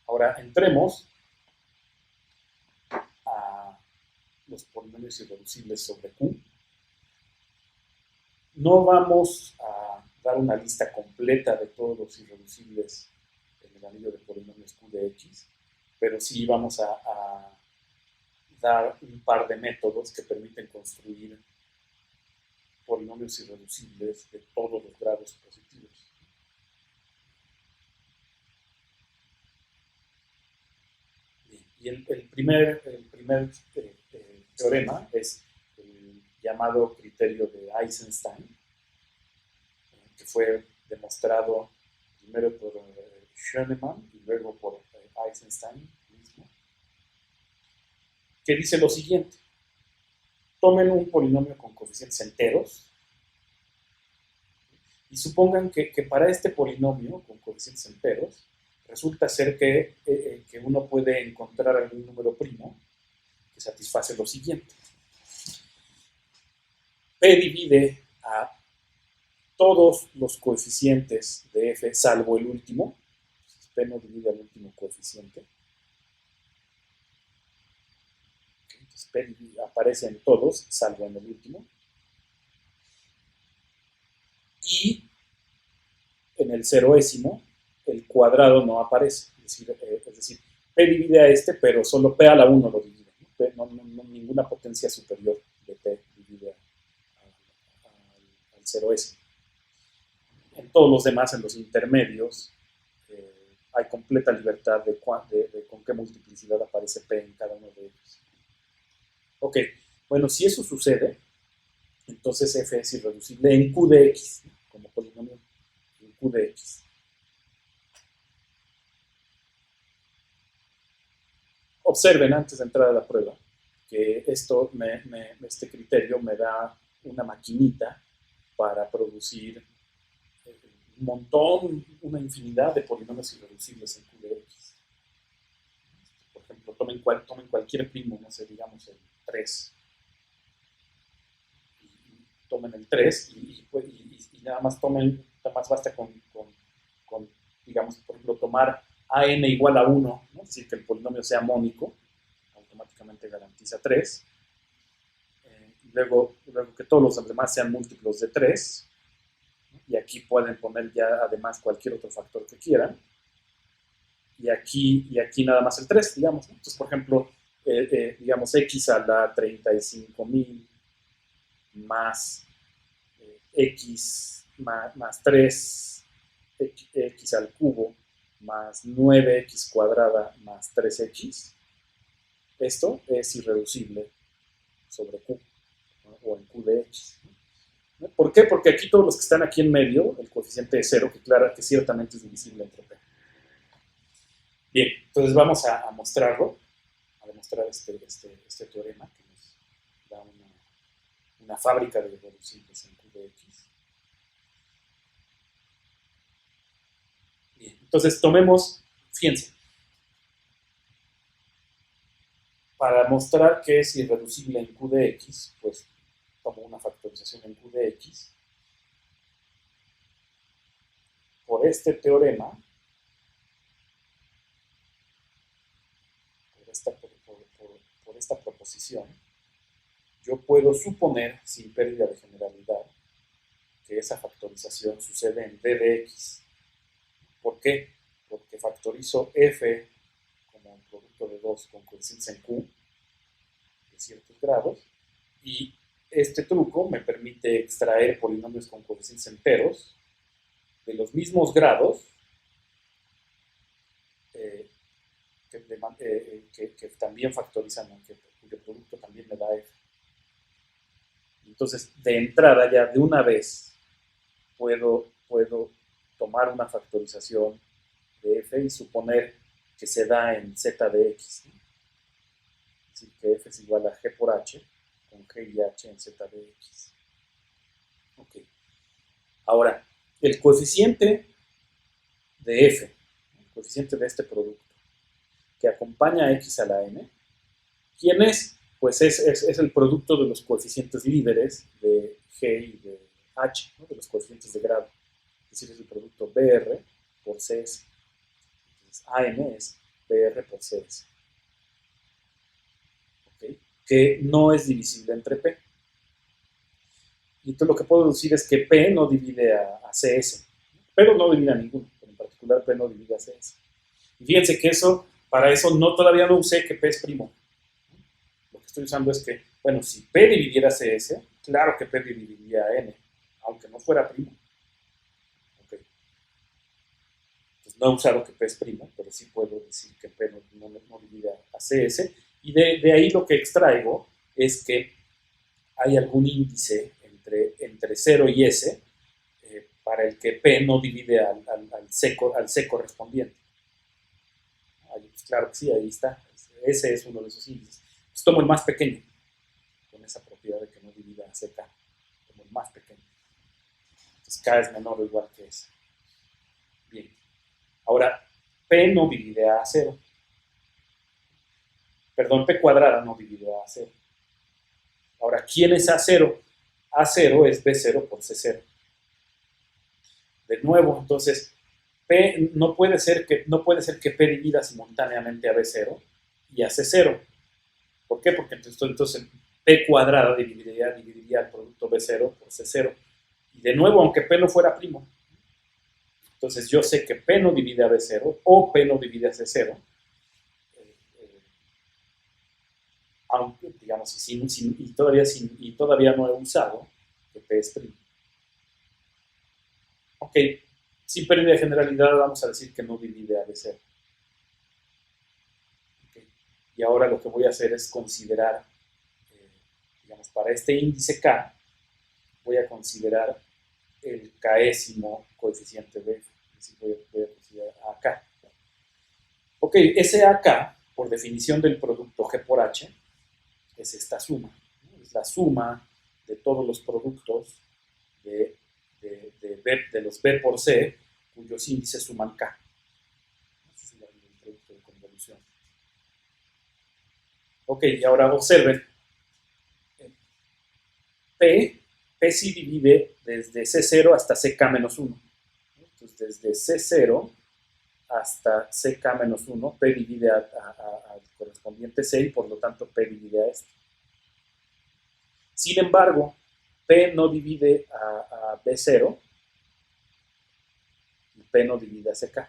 Ahora, entremos a los polinomios irreducibles sobre Q. No vamos a dar una lista completa de todos los irreducibles en el anillo de polinomios Q de X, pero sí vamos a dar un par de métodos que permiten construir polinomios irreducibles de todos los grados positivos. Y el primer teorema es el llamado criterio de Eisenstein, que fue demostrado primero por Schoenemann y luego por Eisenstein mismo, que dice lo siguiente: tomen un polinomio con coeficientes enteros y supongan que para este polinomio con coeficientes enteros resulta ser que uno puede encontrar algún número primo que satisface lo siguiente. P divide a todos los coeficientes de f salvo el último. P no divide al último coeficiente. Entonces P aparece en todos salvo en el último. Y en el ceroésimo el cuadrado no aparece. Es decir, P divide a este, pero solo P a la 1 lo divide. P, ninguna potencia superior de P divide al ceroésimo. En todos los demás, en los intermedios, hay completa libertad de con qué multiplicidad aparece P en cada uno de ellos. Ok, bueno, si eso sucede, entonces F es irreducible en Q de X, ¿no? Como polinomio en Q de X. Observen antes de entrar a la prueba que este criterio me da una maquinita para producir un montón, una infinidad de polinomios irreducibles en Q de X. Por ejemplo, tomen cualquier primo, no sé, digamos el 3. Y tomen el 3 y nada más basta con, digamos, por ejemplo, tomar AN igual a 1, ¿no? Es decir, que el polinomio sea mónico, automáticamente garantiza 3. Luego que todos los demás sean múltiplos de 3, y aquí pueden poner ya además cualquier otro factor que quieran, y aquí nada más el 3, digamos, ¿no? Entonces, por ejemplo, digamos, x a la 35.000 más x más 3, x al cubo, más 9x cuadrada más 3x, esto es irreducible sobre Q, ¿no? O en Q de X. ¿No? ¿Por qué? Porque aquí todos los que están aquí en medio, el coeficiente de 0, que ciertamente es divisible entre P. Bien, entonces vamos a mostrarlo, a demostrar este teorema que nos da una fábrica de irreducibles en Q de X. Bien, entonces tomemos, fíjense, para mostrar que es irreducible en Q de X, pues tomo una factorización en Q de X. Por este teorema, por esta proposición, yo puedo suponer, sin pérdida de generalidad, que esa factorización sucede en D de X. ¿Por qué? Porque factorizo F como un producto de 2 con coeficientes en Q de ciertos grados, y este truco me permite extraer polinomios con coeficientes enteros de los mismos grados que también factorizan, cuyo producto también me da F. Entonces, de entrada, ya de una vez, puedo tomar una factorización de F y suponer que se da en Z de X, ¿no? Es decir, que F es igual a G por H con G y H en Z de X. Ok. Ahora, el coeficiente de F, el coeficiente de este producto, que acompaña a X a la N, ¿quién es? Pues es el producto de los coeficientes líderes de G y de H, ¿no? De los coeficientes de grado. Es decir, es el producto BR por CS. Entonces, AN es BR por CS. ¿Okay? Que no es divisible entre P. Y entonces lo que puedo decir es que P no divide a CS, pero no divide a ninguno, pero en particular P no divide a CS. Y fíjense que para eso todavía no usé que P es primo. Lo que estoy usando es que, bueno, si P dividiera CS, claro que P dividiría a N, aunque no fuera primo. Okay. Entonces no he usado que P es primo, pero sí puedo decir que P no divide a CS. Y de ahí lo que extraigo es que hay algún índice entre 0 y S para el que P no divide al C correspondiente. Pues claro que sí, ahí está. Ese es uno de esos índices. Pues tomo el más pequeño, con esa propiedad de que no divida a CK. Tomo el más pequeño. Entonces K es menor o igual que S. Bien. Ahora, P no divide a 0. Perdón, P cuadrada no divide a 0. Ahora, ¿quién es A0? A0 es B0 por C0. De nuevo, entonces, P no puede ser que P divida simultáneamente a B0 y a C0. ¿Por qué? Porque entonces P cuadrada dividiría el producto B0 por C0. Y de nuevo, aunque P no fuera primo, entonces yo sé que P no divide a B0 o P no divide a C0, aunque, digamos, y todavía no he usado que P es primo. Ok, sin pérdida de generalidad vamos a decir que no divide a B0. Okay. Y ahora lo que voy a hacer es considerar, digamos, para este índice K, voy a considerar el késimo coeficiente de F. Es decir, voy a considerar AK. Ok, ese AK, por definición del producto G por H, es esta suma, ¿no? Es la suma de todos los productos de los B por C, cuyos índices suman K. Ese es el producto de convolución. Ok, y ahora observen. P sí divide desde C0 hasta CK-1. Entonces, desde C0 hasta CK-1, P divide al correspondiente C y por lo tanto P divide a este. Sin embargo, P no divide a B0 y P no divide a CK.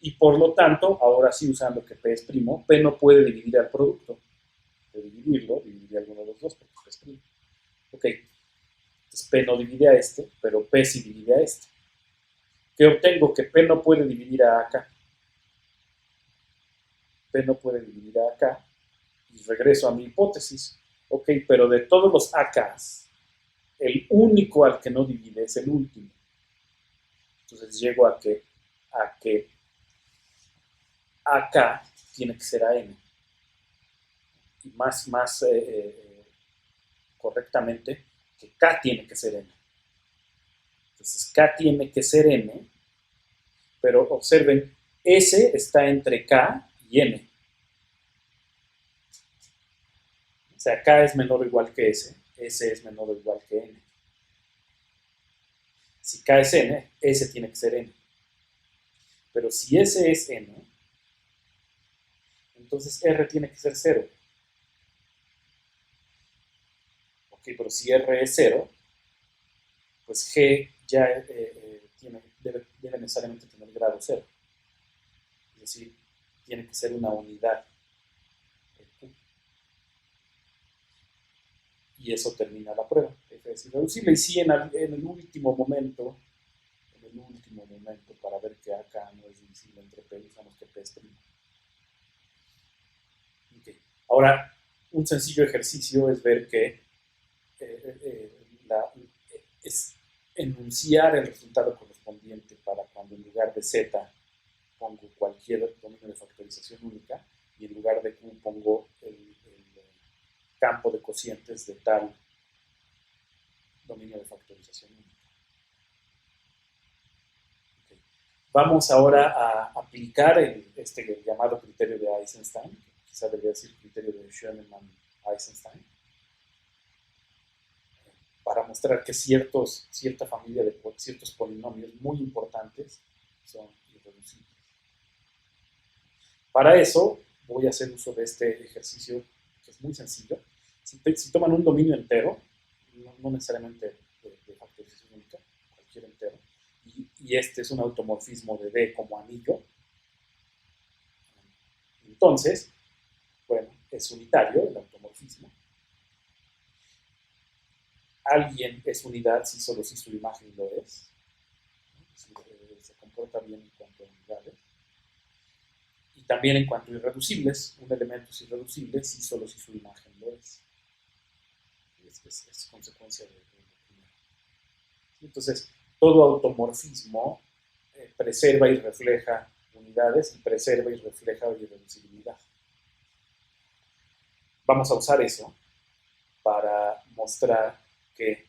Y por lo tanto, ahora sí usando que P es primo, P no puede dividir al producto. De dividirlo, dividiría alguno de los dos porque P es primo. Ok, entonces P no divide a este, pero P sí divide a este. ¿Qué obtengo? Que P no puede dividir a AK. P no puede dividir a AK. Y regreso a mi hipótesis. Ok, pero de todos los AKs, el único al que no divide es el último. Entonces llego a que AK tiene que ser AM. Y más correctamente, que K tiene que ser M. Entonces K tiene que ser M, pero observen, S está entre K y M. O sea, K es menor o igual que S, S es menor o igual que N. Si K es N, S tiene que ser N. Pero si S es N, entonces R tiene que ser 0. Ok, pero si R es 0, pues G ya debe necesariamente tener grado 0. Es decir, tiene que ser una unidad de Q. Y eso termina la prueba. F es irreducible. Y si en el último momento, para ver que acá no es divisible entre P, usamos que P es primo. Okay. Ahora, un sencillo ejercicio es ver que es enunciar el resultado correspondiente para cuando en lugar de Z pongo cualquier dominio de factorización única y en lugar de Q pongo el campo de cocientes de tal dominio de factorización única. Okay. Vamos ahora a aplicar el llamado criterio de Eisenstein, quizá debería decir criterio de Schoenemann-Eisenstein, para mostrar que cierta familia de ciertos polinomios muy importantes son irreducibles. Para eso voy a hacer uso de este ejercicio que es muy sencillo. Si toman un dominio entero, no necesariamente de factorización única, cualquier entero, y este es un automorfismo de D como anillo, entonces, bueno, es unitario el automorfismo. Alguien es unidad si solo si su imagen lo es, si se comporta bien en cuanto a unidades. Y también en cuanto a irreducibles, un elemento es irreducible si solo si su imagen lo es. Es consecuencia de lo primero. Entonces, todo automorfismo preserva y refleja unidades y preserva y refleja irreducibilidad. Vamos a usar eso para mostrar que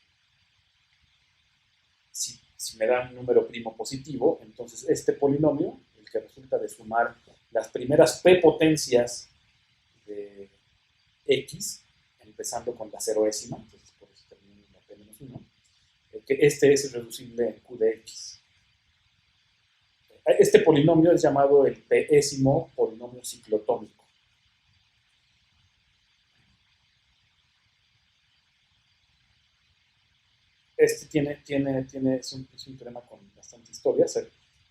si me dan un número primo positivo, entonces este polinomio, el que resulta de sumar las primeras p potencias de x, empezando con la ceroésima, entonces por eso termino en la p-1, que este es irreducible en q de x. Este polinomio es llamado el p-ésimo polinomio ciclotómico. Este es un teorema con bastante historia.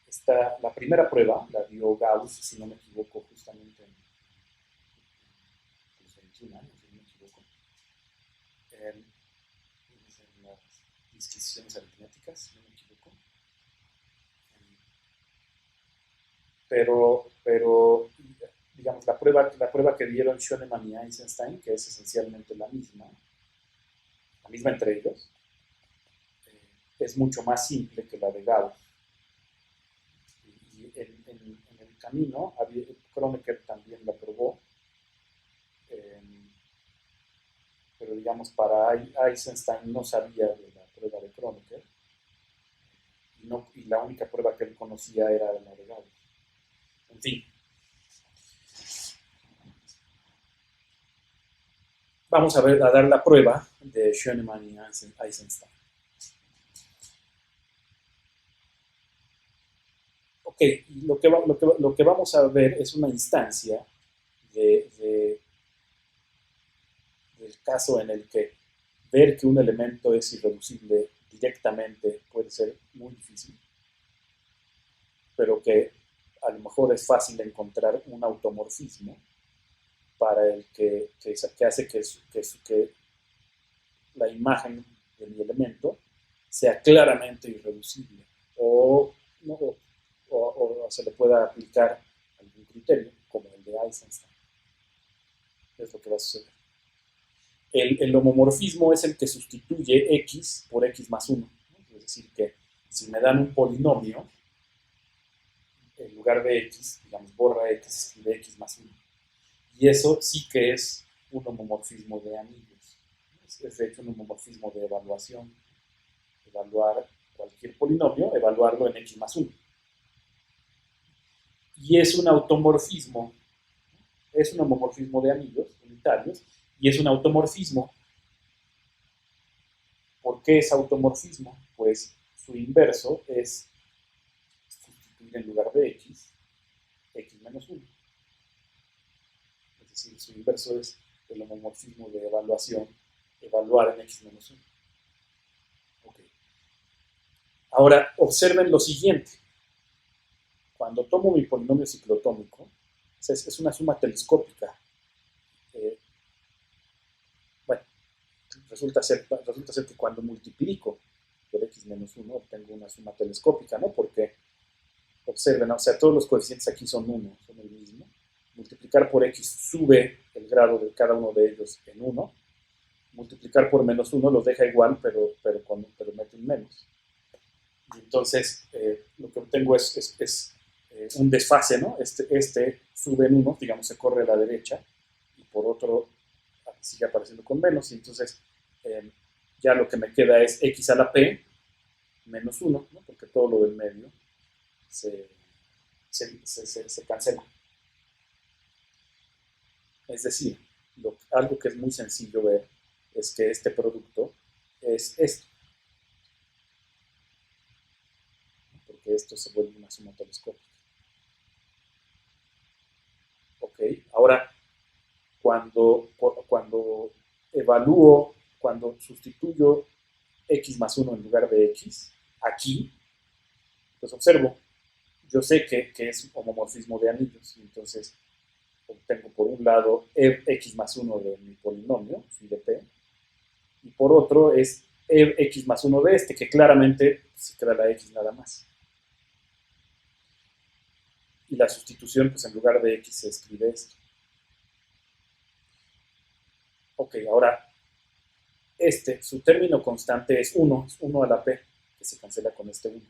Está la primera prueba, la dio Gauss, si no me equivoco, justamente en los 21 años, si no me equivoco, en las disquisiciones aritméticas, si no me equivoco. Pero digamos, la prueba que dieron Schoenemann y Eisenstein, que es esencialmente la misma entre ellos, es mucho más simple que la de Gauss. Y en el camino, Kronecker también la probó, pero digamos, para Eisenstein no sabía de la prueba de Kronecker, y la única prueba que él conocía era la de Gauss. En fin. Vamos a dar la prueba de Schoenemann y Eisenstein. Ok, lo que vamos a ver es una instancia del caso en el que ver que un elemento es irreducible directamente puede ser muy difícil, pero que a lo mejor es fácil encontrar un automorfismo para el que hace que la imagen de mi elemento sea claramente irreducible o se le pueda aplicar algún criterio como el de Eisenstein. Es lo que va a suceder. El homomorfismo es el que sustituye x por x más 1. ¿No? Es decir, que si me dan un polinomio, en lugar de x, digamos, borra x y de x más 1. Y eso sí que es un homomorfismo de anillos. Es de hecho un homomorfismo de evaluación. Evaluar cualquier polinomio, evaluarlo en x más 1. Y es un automorfismo. Es un homomorfismo de anillos unitarios y es un automorfismo. ¿Por qué es automorfismo? Pues su inverso es sustituir en lugar de x menos 1. Es decir, su inverso es el homomorfismo de evaluación evaluar en x menos 1. Okay. Ahora, observen lo siguiente. Cuando tomo mi polinomio ciclotómico, es una suma telescópica. Bueno, resulta ser que cuando multiplico por x menos 1 obtengo una suma telescópica, ¿no? Porque, observen, o sea, todos los coeficientes aquí son 1, son el mismo. Multiplicar por x sube el grado de cada uno de ellos en 1. Multiplicar por menos 1 los deja igual, pero mete un menos. Y entonces lo que obtengo es un desfase, ¿no? Este sube en 1, digamos, se corre a la derecha, y por otro sigue apareciendo con menos, y entonces ya lo que me queda es x a la p menos 1, ¿no? Porque todo lo del medio se cancela. Es decir, algo que es muy sencillo ver es que este producto es esto, porque esto se vuelve una suma telescópica. Ok, ahora cuando evalúo, cuando sustituyo x más 1 en lugar de x, aquí, pues observo, yo sé que es un homomorfismo de anillos, y entonces obtengo por un lado x más 1 de mi polinomio, phi de p, y por otro es x más 1 de este, que claramente se queda la x nada más. Y la sustitución, pues en lugar de x se escribe esto. Ok, ahora, su término constante es 1, es 1 a la p, que se cancela con este 1.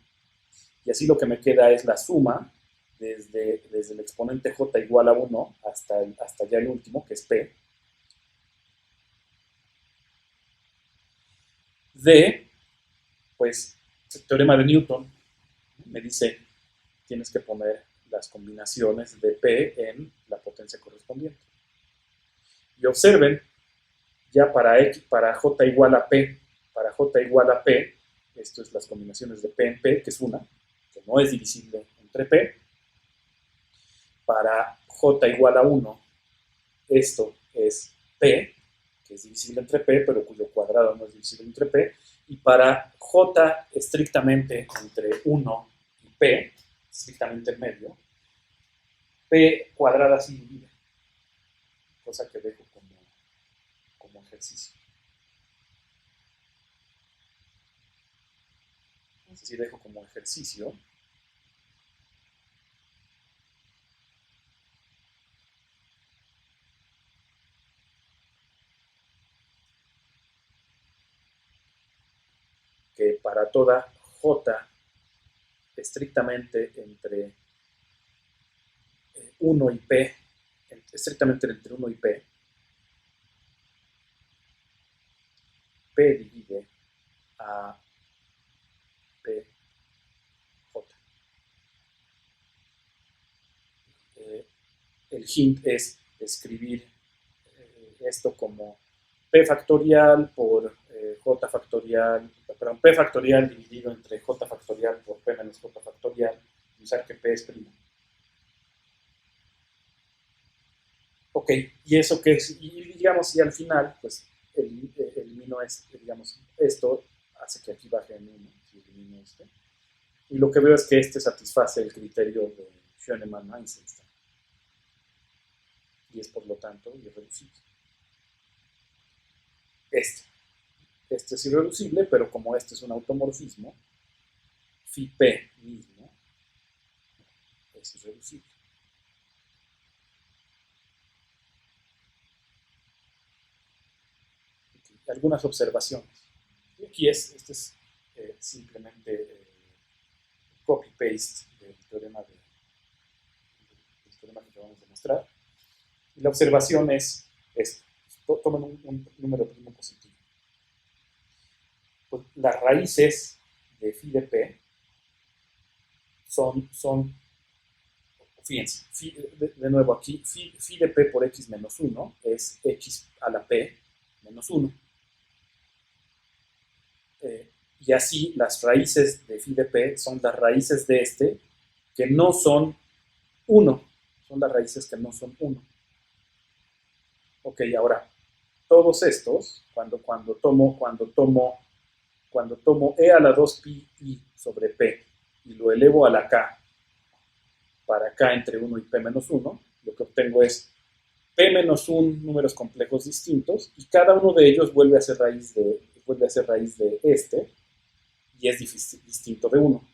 Y así lo que me queda es la suma desde el exponente j igual a 1 hasta ya el último, que es p, de, pues, el teorema de Newton me dice, tienes que poner las combinaciones de p en la potencia correspondiente. Y observen, ya para j igual a p, esto es las combinaciones de p en p, que es una, que no es divisible entre p. Para j igual a 1, esto es p, que es divisible entre p, pero cuyo cuadrado no es divisible entre p. Y para j estrictamente entre 1 y p, estrictamente en medio, p cuadrada sí divide, cosa que dejo como ejercicio. Es decir, dejo como ejercicio que para toda j estrictamente entre 1 y p, estrictamente entre 1 y p, p divide a p j. El hint es escribir esto como p factorial por j factorial, perdón, p factorial dividido entre j factorial por p menos j factorial, y usar que p es primo. Ok, y eso que es, y digamos, y al final, pues elimino digamos, esto hace que aquí baje en 1, si elimino este. Y lo que veo es que este satisface el criterio de Schoenemann-Eisenstein. Y es por lo tanto irreducible. Este es irreducible, pero como este es un automorfismo, phi p mismo es irreducible. Algunas observaciones. Y aquí este es simplemente copy-paste del teorema que acabamos de mostrar. Y la observación es esto. Tomen un número primo positivo. Pues las raíces de phi de p son fíjense, de nuevo aquí, phi de p por x menos 1 es x a la p menos 1. Y así las raíces de phi de p son las raíces de este que no son 1. Son las raíces que no son 1. Ok, ahora, todos estos, cuando tomo e a la 2 pi i sobre p y lo elevo a la k para k entre 1 y p menos 1, lo que obtengo es p menos 1 números complejos distintos y cada uno de ellos vuelve a ser raíz de este y es distinto de 1.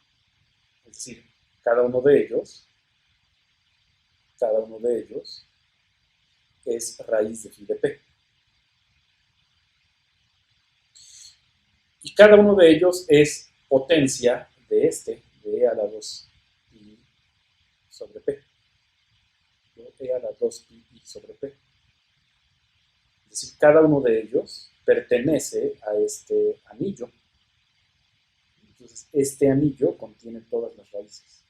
Es decir, cada uno de ellos es raíz de phi de p. Y cada uno de ellos es potencia de e a la 2 pi sobre p. E a la 2 pi i sobre p. Es decir, cada uno de ellos pertenece a este anillo. Entonces, este anillo contiene todas las raíces.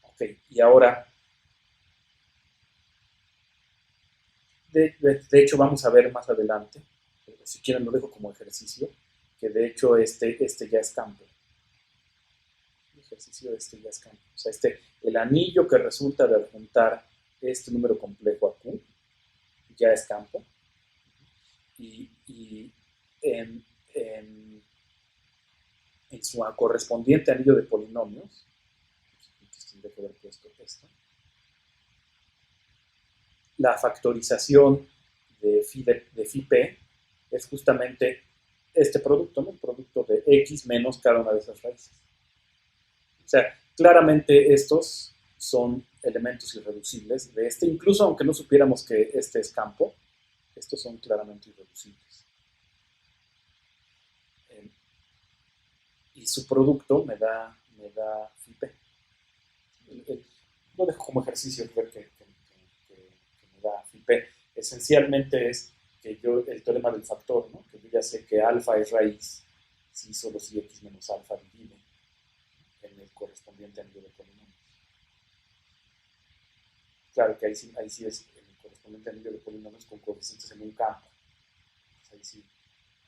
Ok, y ahora, de hecho, vamos a ver más adelante, pero si quieren lo dejo como ejercicio, que de hecho este ya es campo. El ejercicio ya es campo. O sea, el anillo que resulta de adjuntar este número complejo a Q ya es campo. Y en su correspondiente anillo de polinomios, entonces tendría que haber puesto esto, la factorización de phi p es justamente este producto, ¿no? El producto de x menos cada una de esas raíces. O sea, claramente estos son elementos irreducibles de este, incluso aunque no supiéramos que este es campo, estos son claramente irreducibles. Y su producto me da phi p. Lo dejo como ejercicio ver que me da phi p. Esencialmente es que el teorema del factor, ¿no? Que yo ya sé que alfa es raíz si solo si x menos alfa divide en el correspondiente anillo de polinomios. Claro que ahí sí es el correspondiente anillo de polinomios con coeficientes en un campo. Pues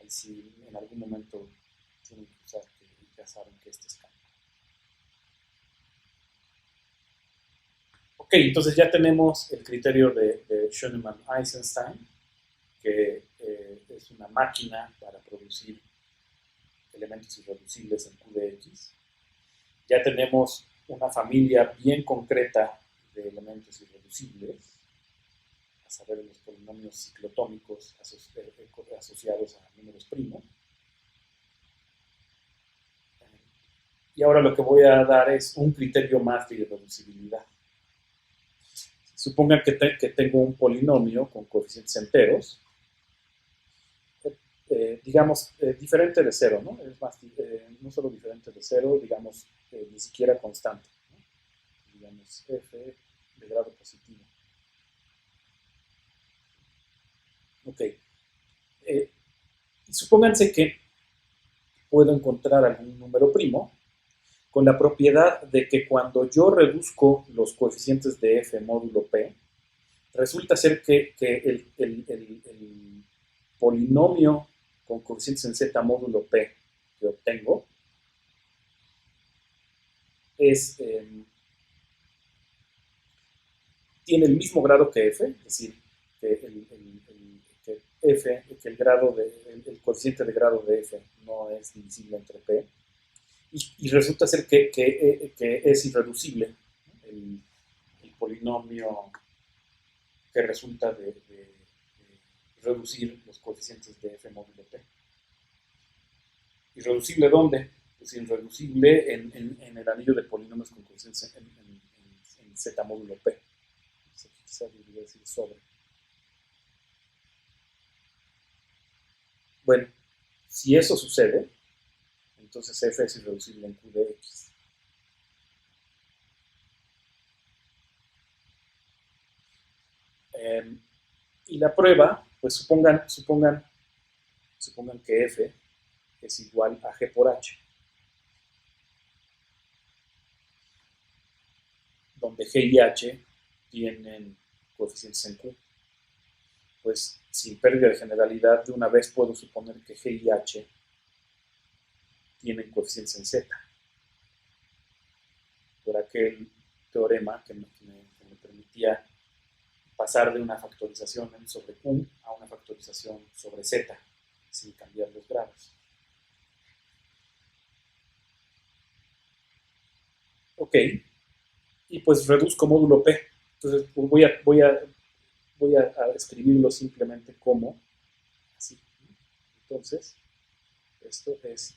ahí sí en algún momento tienen que usar que ya saben que este es campo. Ok, entonces ya tenemos el criterio de Schoenemann-Eisenstein, que es una máquina para producir elementos irreducibles en Q de X. Ya tenemos una familia bien concreta de elementos irreducibles, a saber los polinomios ciclotómicos asociados a números primos. Y ahora lo que voy a dar es un criterio más de irreducibilidad. Supongan que tengo un polinomio con coeficientes enteros, digamos, diferente de cero, ¿no? Es más, no solo diferente de cero, digamos, ni siquiera constante, ¿no? Digamos, f de grado positivo. Ok. Y supónganse que puedo encontrar algún número primo con la propiedad de que cuando yo reduzco los coeficientes de f módulo p, resulta ser que el polinomio con coeficientes en z módulo p que obtengo tiene el mismo grado que f, es decir, que el coeficiente de grado de f no es divisible entre p, y resulta ser que es irreducible el polinomio que resulta de reducir los coeficientes de f módulo p. ¿Irreducible dónde? Pues irreducible en el anillo de polinomios con coeficientes en z módulo p. Quizá debería decir sobre. Bueno, si eso sucede, entonces f es irreducible en q de x. Y la prueba, pues supongan que f es igual a g por h, donde g y h tienen coeficientes en q. Pues sin pérdida de generalidad, de una vez puedo suponer que g y h tienen coeficientes en z, por aquel teorema que me permitía pasar de una factorización sobre Q a una factorización sobre Z, sin cambiar los grados. Ok, y pues reduzco módulo P. Entonces pues voy a escribirlo simplemente como así. Entonces, esto es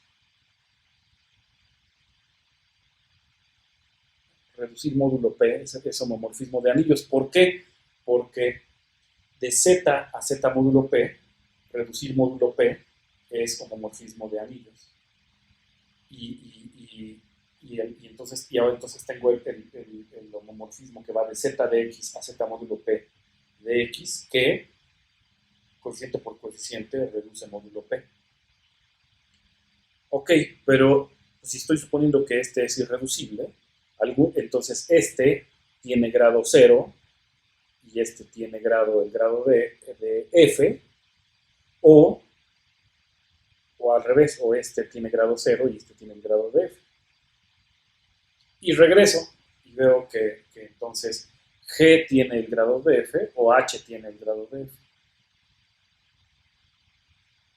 reducir módulo P, es homomorfismo de anillos. ¿Por qué? Porque de Z a Z módulo P, reducir módulo P es homomorfismo de anillos. Y ahora entonces tengo el homomorfismo que va de Z de X a Z módulo P de X, que coeficiente por coeficiente reduce módulo P. Ok, pero si estoy suponiendo que este es irreducible, entonces este tiene grado 0 y este tiene el grado de F, o al revés, o este tiene grado 0 y este tiene el grado de F. Y regreso y veo que entonces G tiene el grado de F o H tiene el grado de F.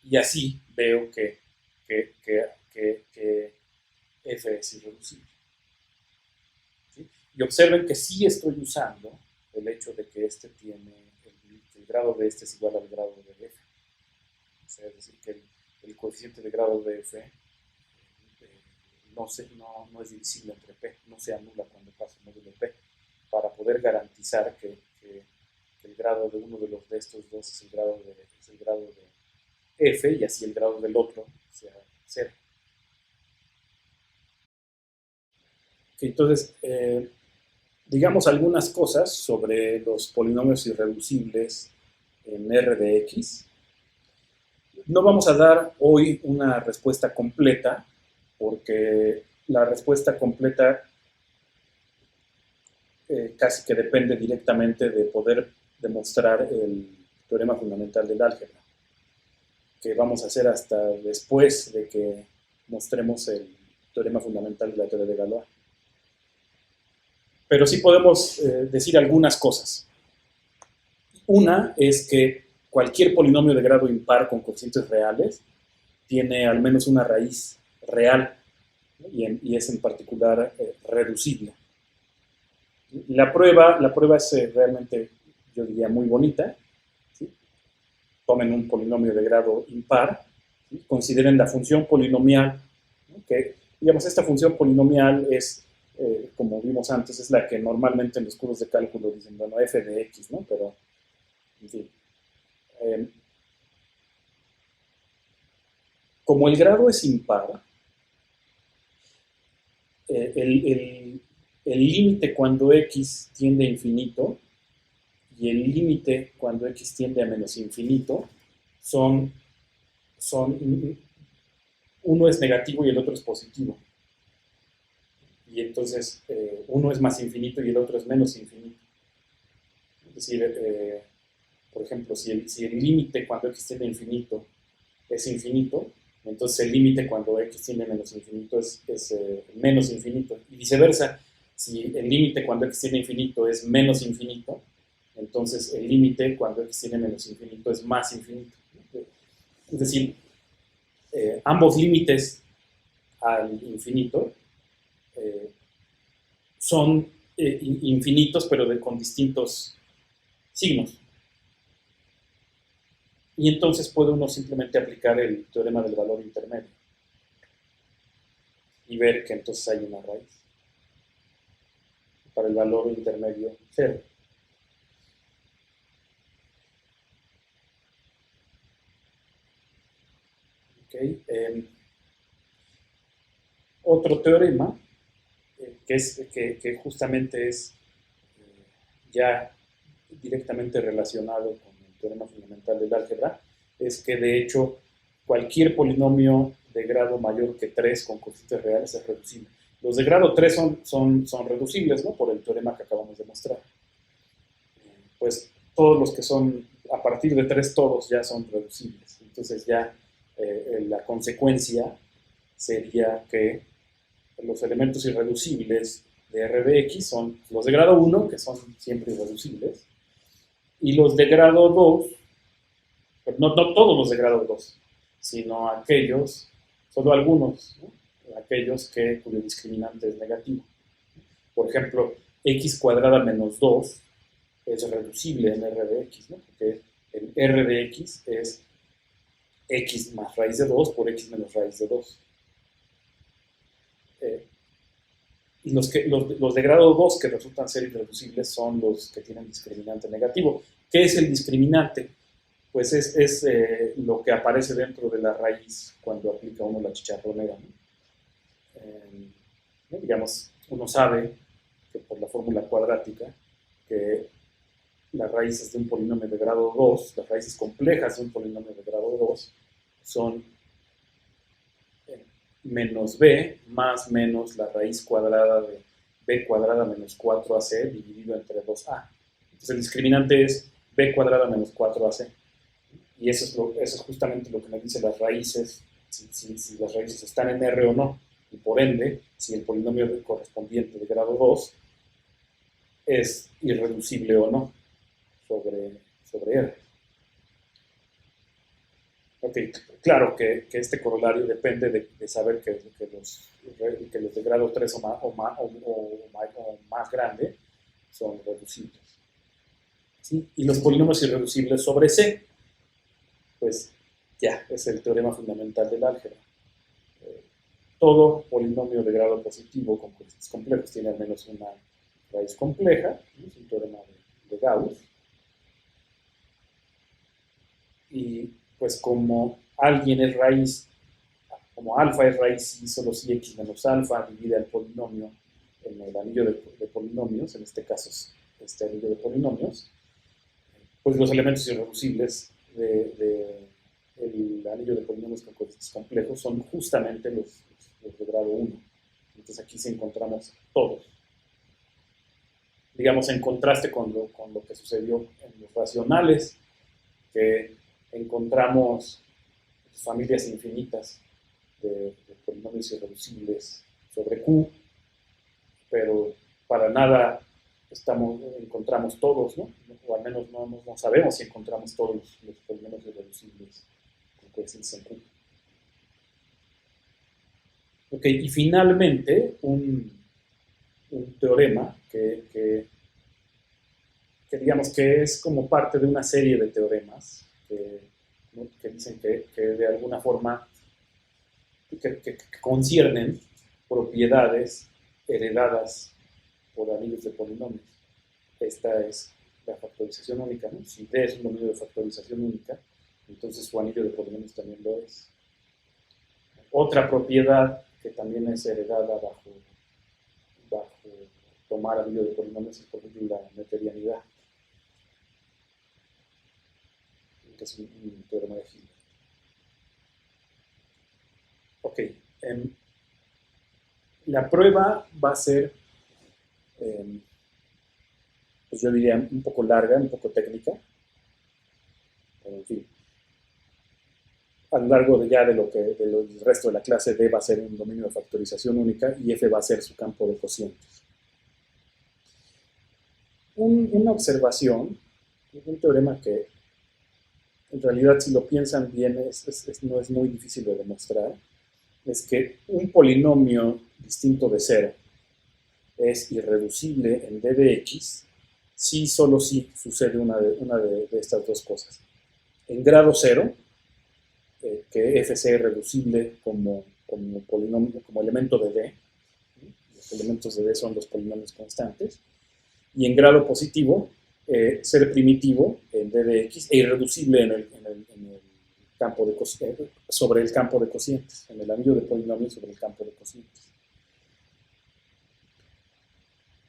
Y así veo que F es irreducible. ¿Sí? Y observen que sí estoy usando el hecho de que este tiene, el grado de este es igual al grado de F. O sea, es decir, que el coeficiente de grado de F no es divisible entre P, no se anula cuando pasa el módulo P, para poder garantizar que el grado de uno de estos dos es el grado de F y así el grado del otro sea 0. Entonces, digamos algunas cosas sobre los polinomios irreducibles en R de X. No vamos a dar hoy una respuesta completa, porque la respuesta completa casi que depende directamente de poder demostrar el teorema fundamental del álgebra, que vamos a hacer hasta después de que mostremos el teorema fundamental de la teoría de Galois. Pero sí podemos decir algunas cosas. Una es que cualquier polinomio de grado impar con coeficientes reales tiene al menos una raíz real, ¿no? y es en particular reducible. La prueba es realmente, yo diría, muy bonita. ¿Sí? Tomen un polinomio de grado impar, ¿sí? Consideren la función polinomial, ¿no? Que, digamos, esta función polinomial es, como vimos antes, es la que normalmente en los cursos de cálculo dicen, bueno, f de x, ¿no? Pero, en fin. Como el grado es impar, el límite cuando x tiende a infinito y el límite cuando x tiende a menos infinito son uno es negativo y el otro es positivo. Y entonces uno es más infinito y el otro es menos infinito. Es decir, por ejemplo, si el límite cuando x tiende a infinito es infinito, entonces el límite cuando x tiende a menos infinito es menos infinito. Y viceversa, si el límite cuando x tiende a infinito es menos infinito, entonces el límite cuando x tiende a menos infinito es más infinito. Es decir, ambos límites al infinito son infinitos, pero con distintos signos. Y entonces puede uno simplemente aplicar el teorema del valor intermedio y ver que entonces hay una raíz para el valor intermedio 0. Okay. Otro teorema que justamente es ya directamente relacionado con el teorema fundamental del álgebra, es que de hecho cualquier polinomio de grado mayor que 3 con coeficientes reales es reducible. Los de grado 3 son reducibles, ¿no? Por el teorema que acabamos de mostrar. Pues todos los que son a partir de 3, todos ya son reducibles. Entonces ya la consecuencia sería que los elementos irreducibles de R de X son los de grado 1, que son siempre irreducibles, Y los de grado 2, no todos los de grado 2, sino aquellos, solo algunos, ¿no? Aquellos cuyo discriminante es negativo. Por ejemplo, x cuadrada menos 2 es reducible en R de x, ¿no? Porque el R de x es x más raíz de 2 por x menos raíz de 2. Y los de grado 2 que resultan ser irreducibles son los que tienen discriminante negativo. ¿Qué es el discriminante? Pues es lo que aparece dentro de la raíz cuando aplica uno la chicharronera, ¿no? Digamos, uno sabe que por la fórmula cuadrática que las raíces de un polinomio de grado 2, las raíces complejas de un polinomio de grado 2, son menos b más menos la raíz cuadrada de b cuadrada menos 4ac dividido entre 2a. Entonces el discriminante es b cuadrada menos 4ac. Y eso es justamente lo que me dice las raíces, si las raíces están en R o no. Y por ende, si el polinomio correspondiente de grado 2 es irreducible o no sobre R. Ok, claro que este corolario depende de saber que los de grado 3 o más grande son reducibles. ¿Sí? Y los polinomios irreducibles sobre C, pues ya, es el teorema fundamental del álgebra. Todo polinomio de grado positivo con coeficientes complejos tiene al menos una raíz compleja, ¿no? Es un teorema de Gauss. Y pues como alguien es raíz, como alfa es raíz y solo si x menos alfa divide el polinomio en el anillo de polinomios, en este caso es este anillo de polinomios, pues los elementos irreducibles del anillo de polinomios con coeficientes complejos son justamente los de grado 1. Entonces aquí sí encontramos todos. Digamos, en contraste con lo que sucedió en los racionales, que encontramos familias infinitas de polinomios irreducibles sobre Q, pero para nada encontramos todos, ¿no? O al menos no sabemos si encontramos todos los polinomios irreducibles con coeficientes en Q. Ok, y finalmente un teorema que digamos que es como parte de una serie de teoremas que dicen que de alguna forma que conciernen propiedades heredadas por anillos de polinomios. Esta es la factorización única, ¿no? Si D es un dominio de factorización única, entonces su anillo de polinomios también lo es. Otra propiedad que también es heredada bajo tomar anillo de polinomios es, por ejemplo, la noetherianidad, que es un teorema de Hilbert. Ok, la prueba va a ser, pues yo diría, un poco larga, un poco técnica, pero en fin. A lo largo del resto de la clase, D va a ser un dominio de factorización única y F va a ser su campo de cocientes. Una observación, un teorema que en realidad, si lo piensan bien, no es muy difícil de demostrar, es que un polinomio distinto de 0 es irreducible en D de X si solo si sucede una de estas dos cosas. En grado 0, que F sea irreducible como polinomio, como elemento de D, los elementos de D son los polinomios constantes, y en grado positivo, ser primitivo en D de X e irreducible en el campo de sobre el campo de cocientes, en el anillo de polinomios sobre el campo de cocientes.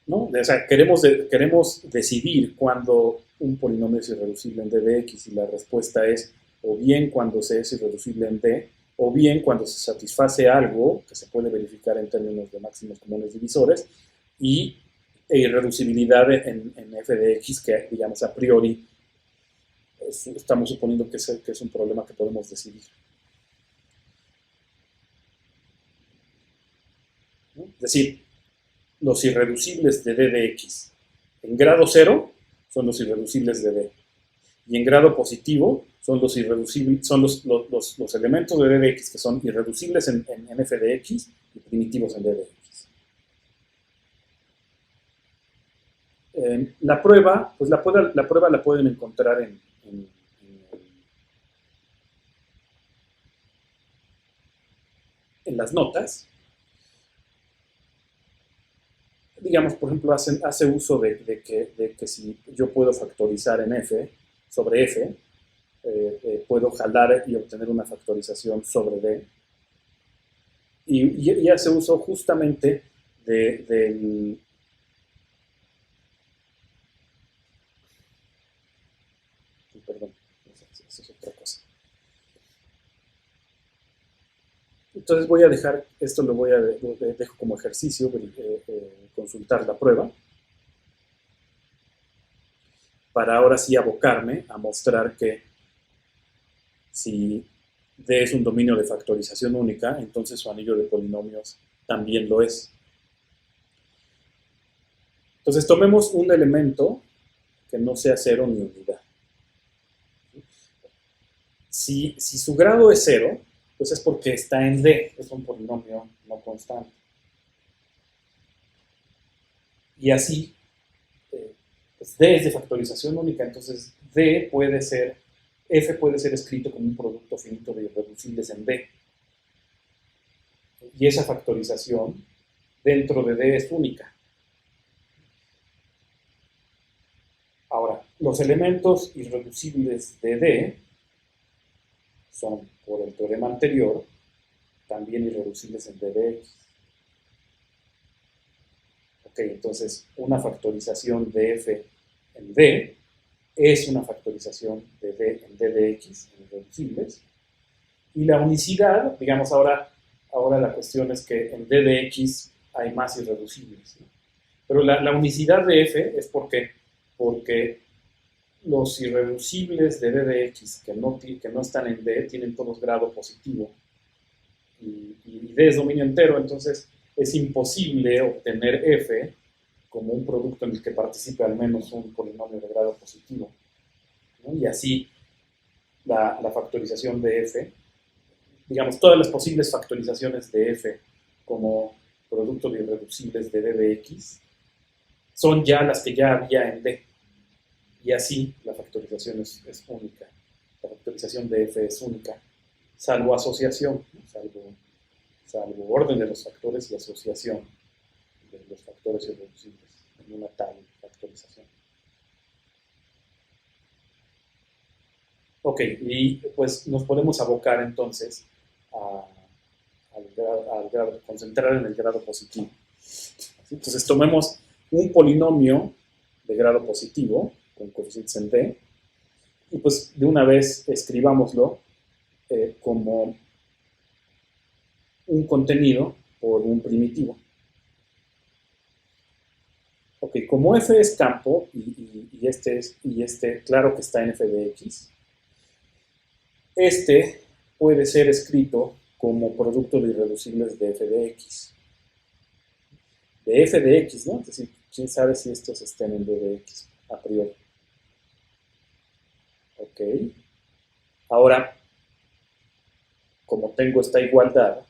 ¿No? O sea, queremos decidir cuándo un polinomio es irreducible en D de X y la respuesta es o bien cuando se es irreducible en D o bien cuando se satisface algo que se puede verificar en términos de máximos comunes divisores e irreducibilidad en F de X que, digamos, a priori estamos suponiendo que es un problema que podemos decidir. ¿No? Es decir, los irreducibles de D de X en grado 0 son los irreducibles de D. Y en grado positivo son los irreducibles, son los elementos de D de X que son irreducibles en F de X y primitivos en D de X. La prueba, pues la prueba la pueden encontrar en las notas. Digamos, por ejemplo, hace uso de que si yo puedo factorizar en F sobre F, puedo jalar y obtener una factorización sobre D. Y hace uso justamente del... Perdón, eso es otra cosa. Entonces voy a dejar, esto lo dejo como ejercicio, consultar la prueba, para ahora sí abocarme a mostrar que si D es un dominio de factorización única, entonces su anillo de polinomios también lo es. Entonces tomemos un elemento que no sea cero ni unidad. Si su grado es cero, pues es porque está en D, es un polinomio no constante. Y así, pues D es de factorización única, entonces D puede ser, F puede ser escrito como un producto finito de irreducibles en D. Y esa factorización dentro de D es única. Ahora, los elementos irreducibles de D son, por el teorema anterior, también irreducibles en D de X. Ok, entonces una factorización de F en D es una factorización de D en D de X, en irreducibles. Y la unicidad, digamos ahora la cuestión es que en D de X hay más irreducibles, ¿no? Pero la unicidad de F es porque los irreducibles de D de X que no están en D tienen todos grado positivo y D es dominio entero, entonces es imposible obtener F como un producto en el que participe al menos un polinomio de grado positivo, ¿no? Y así la factorización de F, digamos, todas las posibles factorizaciones de F como producto de irreducibles de D de X son ya las que ya había en D. Y así la factorización es única. La factorización de F es única, salvo asociación, ¿no? salvo orden de los factores y asociación de los factores irreducibles en una tal factorización. Ok, y pues nos podemos abocar entonces concentrar en el grado positivo. Entonces tomemos un polinomio de grado positivo con coeficientes en D y pues de una vez escribámoslo como un contenido por un primitivo. Ok, como F es campo y este claro que está en F de X, este puede ser escrito como producto de irreducibles de F de X. De F de X, ¿no? Es decir, quién sabe si estos estén en D de X a priori. Ok. Ahora, como tengo esta igualdad,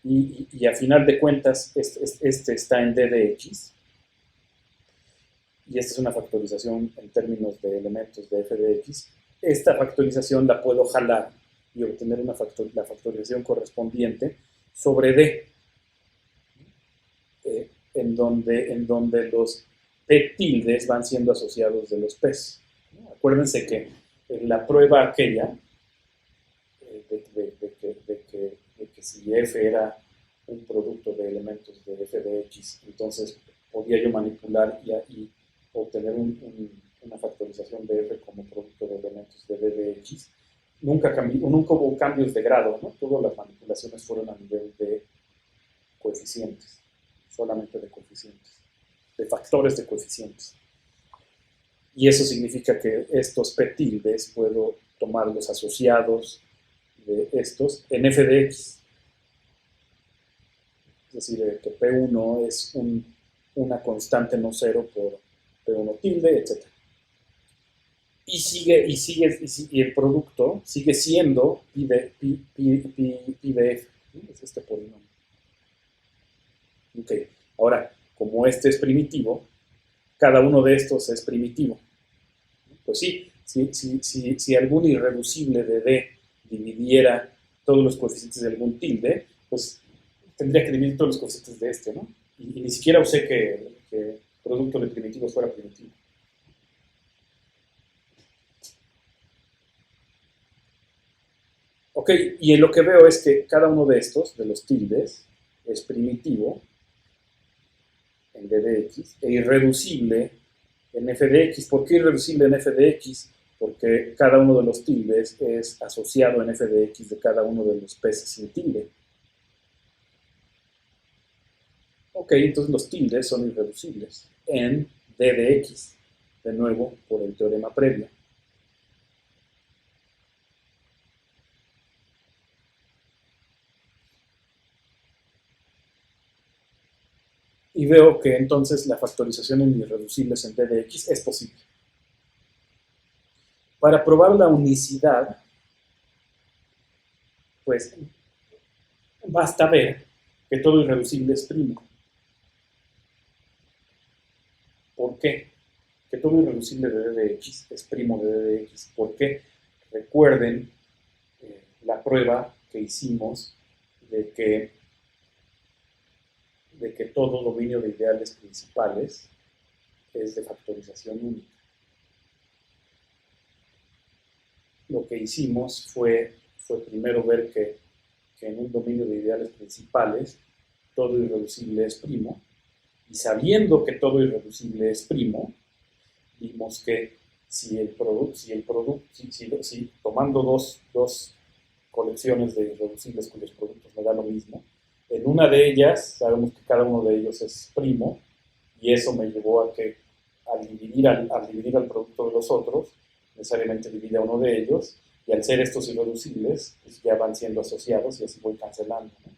y a final de cuentas este está en D de X, y esta es una factorización en términos de elementos de F de X, esta factorización la puedo jalar y obtener la factorización correspondiente sobre D, en donde los P tildes van siendo asociados de los P's, ¿no? Acuérdense que en la prueba aquella, de que si F era un producto de elementos de F de X, entonces podía yo manipular y obtener una factorización de F como producto de elementos de D de X. Nunca hubo cambios de grado, ¿no? Todas las manipulaciones fueron a nivel de coeficientes, solamente de coeficientes, de factores de coeficientes. Y eso significa que estos P tildes puedo tomarlos asociados de estos en F de X. Es decir, que P1 es una constante no cero por P1 tilde, etc. y el producto sigue siendo pi de f, ¿no? Es este polinomio. Ok, ahora, como este es primitivo, cada uno de estos es primitivo. Pues sí, si algún irreducible de D dividiera todos los coeficientes de algún tilde, pues tendría que dividir todos los coeficientes de este, ¿no? Y ni siquiera usé que producto de primitivos fuera primitivo. Ok, y lo que veo es que cada uno de estos, de los tildes, es primitivo en d de x e irreducible en f de x. ¿Por qué irreducible en f de x? Porque cada uno de los tildes es asociado en f de x de cada uno de los peces sin tilde. Ok, entonces los tildes son irreducibles en d de x, de nuevo por el teorema previo. Y veo que entonces la factorización en irreducibles en d de x es posible. Para probar la unicidad, pues basta ver que todo irreducible es primo. ¿Por qué? Que todo irreducible de d de x es primo de d de x. ¿Por qué? Recuerden la prueba que hicimos de que todo dominio de ideales principales es de factorización única. Lo que hicimos fue primero ver que en un dominio de ideales principales todo irreducible es primo, y sabiendo que todo irreducible es primo, vimos que si tomando dos colecciones de irreducibles cuyos productos me da lo mismo, en una de ellas sabemos que cada uno de ellos es primo, y eso me llevó a que al dividir al producto de los otros, necesariamente divide a uno de ellos, y al ser estos irreducibles, pues ya van siendo asociados y así voy cancelando, ¿no?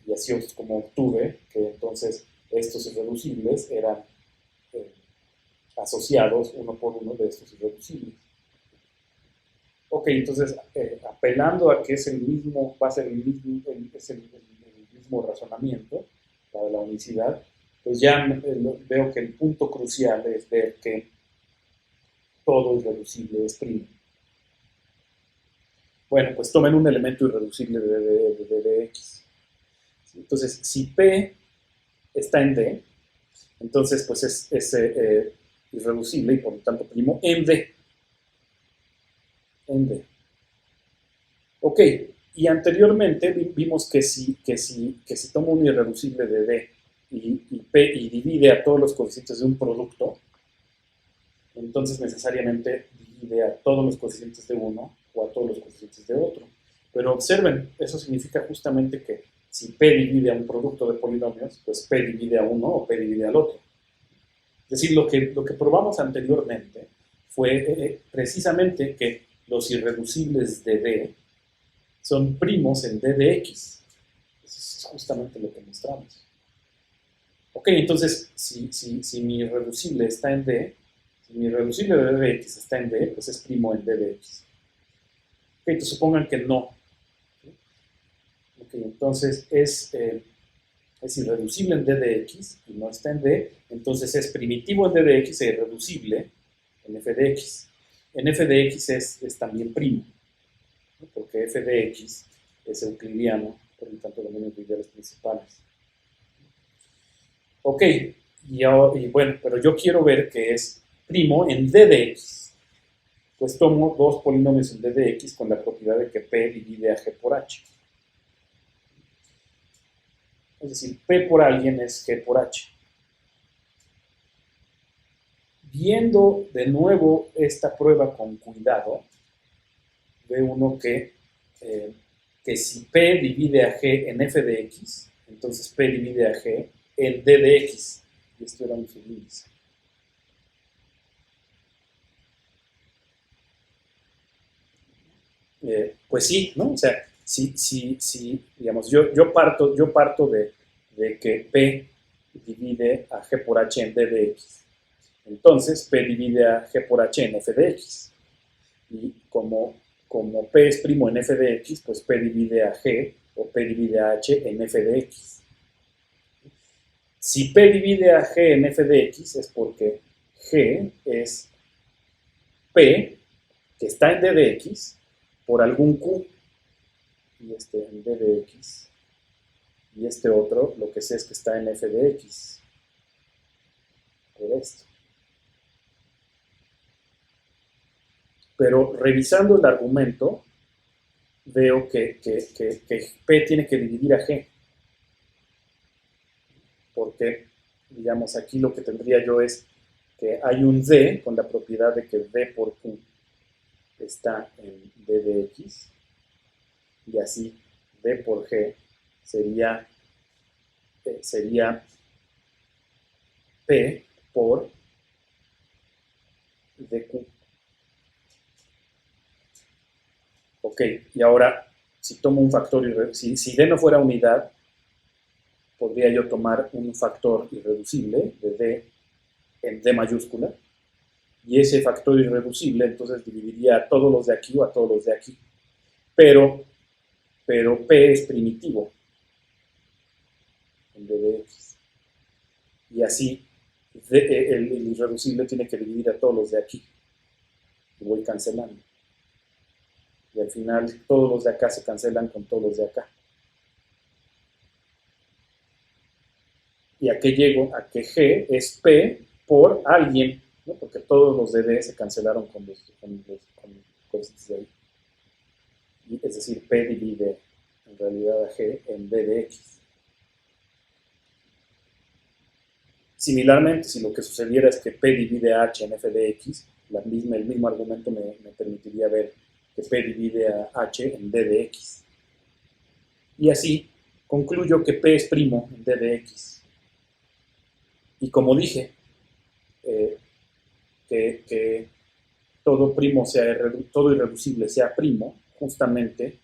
Y así es como obtuve que entonces estos irreducibles eran asociados uno por uno de estos irreducibles. Ok, entonces apelando a que es el mismo, va a ser el mismo razonamiento, la de la unicidad, pues ya veo que el punto crucial es ver que todo irreducible es primo. Bueno, pues tomen un elemento irreducible de x. Entonces, si P está en D, entonces pues es irreducible y por lo tanto primo en D. En D. Ok, y anteriormente vimos que si tomo un irreducible de D y divide a todos los coeficientes de un producto, entonces necesariamente divide a todos los coeficientes de uno o a todos los coeficientes de otro. Pero observen, eso significa justamente que si P divide a un producto de polinomios, pues P divide a uno o P divide al otro. Es decir, lo que probamos anteriormente fue precisamente que los irreducibles de D son primos en d de x. Eso es justamente lo que mostramos. Ok, entonces, si mi irreducible está en d, si mi irreducible de d de x está en d, pues es primo en d de x. Ok, entonces supongan que no. Ok, entonces es irreducible en d de x y no está en d, entonces es primitivo en d de x e irreducible en f de x. En f de x es también primo, ¿no? Porque f de x es euclidiano, por lo tanto dominios de ideales principales. Ok, y bueno, pero yo quiero ver que es primo en d de x. Pues tomo dos polinomios en d de x con la propiedad de que p divide a g por h. Es decir, p por alguien es g por h. Viendo de nuevo esta prueba con cuidado, ve uno que si p divide a g en f de x, entonces p divide a g en d de x. Y esto era un subíndice. Pues sí, ¿no? O sea, digamos, yo parto de que p divide a g por h en d de x. Entonces, P divide a G por H en f de x. Y como P es primo en f de x, pues P divide a G o P divide a H en f de x. Si P divide a G en f de x es porque G es P, que está en d de x, por algún Q. Y este en d de x. Y este otro, lo que sé es que está en f de x. Por esto. Pero revisando el argumento, veo que P tiene que dividir a G. Porque, digamos, aquí lo que tendría yo es que hay un D con la propiedad de que D por Q está en D de X. Y así D por G sería P por dq. Ok, y ahora, si tomo un factor, si D no fuera unidad, podría yo tomar un factor irreducible de D en D mayúscula, y ese factor irreducible entonces dividiría a todos los de aquí o a todos los de aquí. Pero P es primitivo en D de X. Y así el irreducible tiene que dividir a todos los de aquí. Y voy cancelando. Y al final todos los de acá se cancelan con todos los de acá. ¿Y a qué llego? A que G es P por alguien, ¿no? Porque todos los de D se cancelaron con cosas de ahí. Y, es decir, P divide en realidad a G en D de X. Similarmente, si lo que sucediera es que P divide a H en f de X, el mismo argumento me permitiría ver que P divide a H en D de X. Y así concluyo que P es primo en D de X. Y como dije, que todo primo todo irreducible sea primo, justamente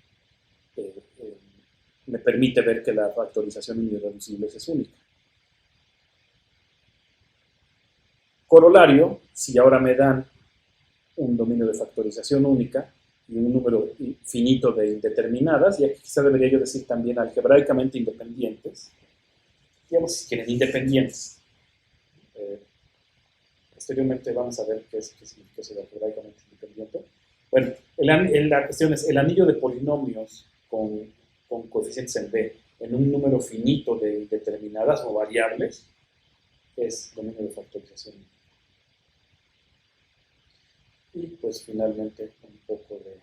me permite ver que la factorización en irreducibles es única. Corolario, si ahora me dan un dominio de factorización única y un número finito de indeterminadas, y aquí quizá debería yo decir también algebraicamente independientes, digamos si quieren independientes. Posteriormente vamos a ver qué significa eso de algebraicamente independiente. Bueno, la cuestión es el anillo de polinomios con coeficientes en B en un número finito de indeterminadas o variables es dominio de factorización. Y pues finalmente un poco de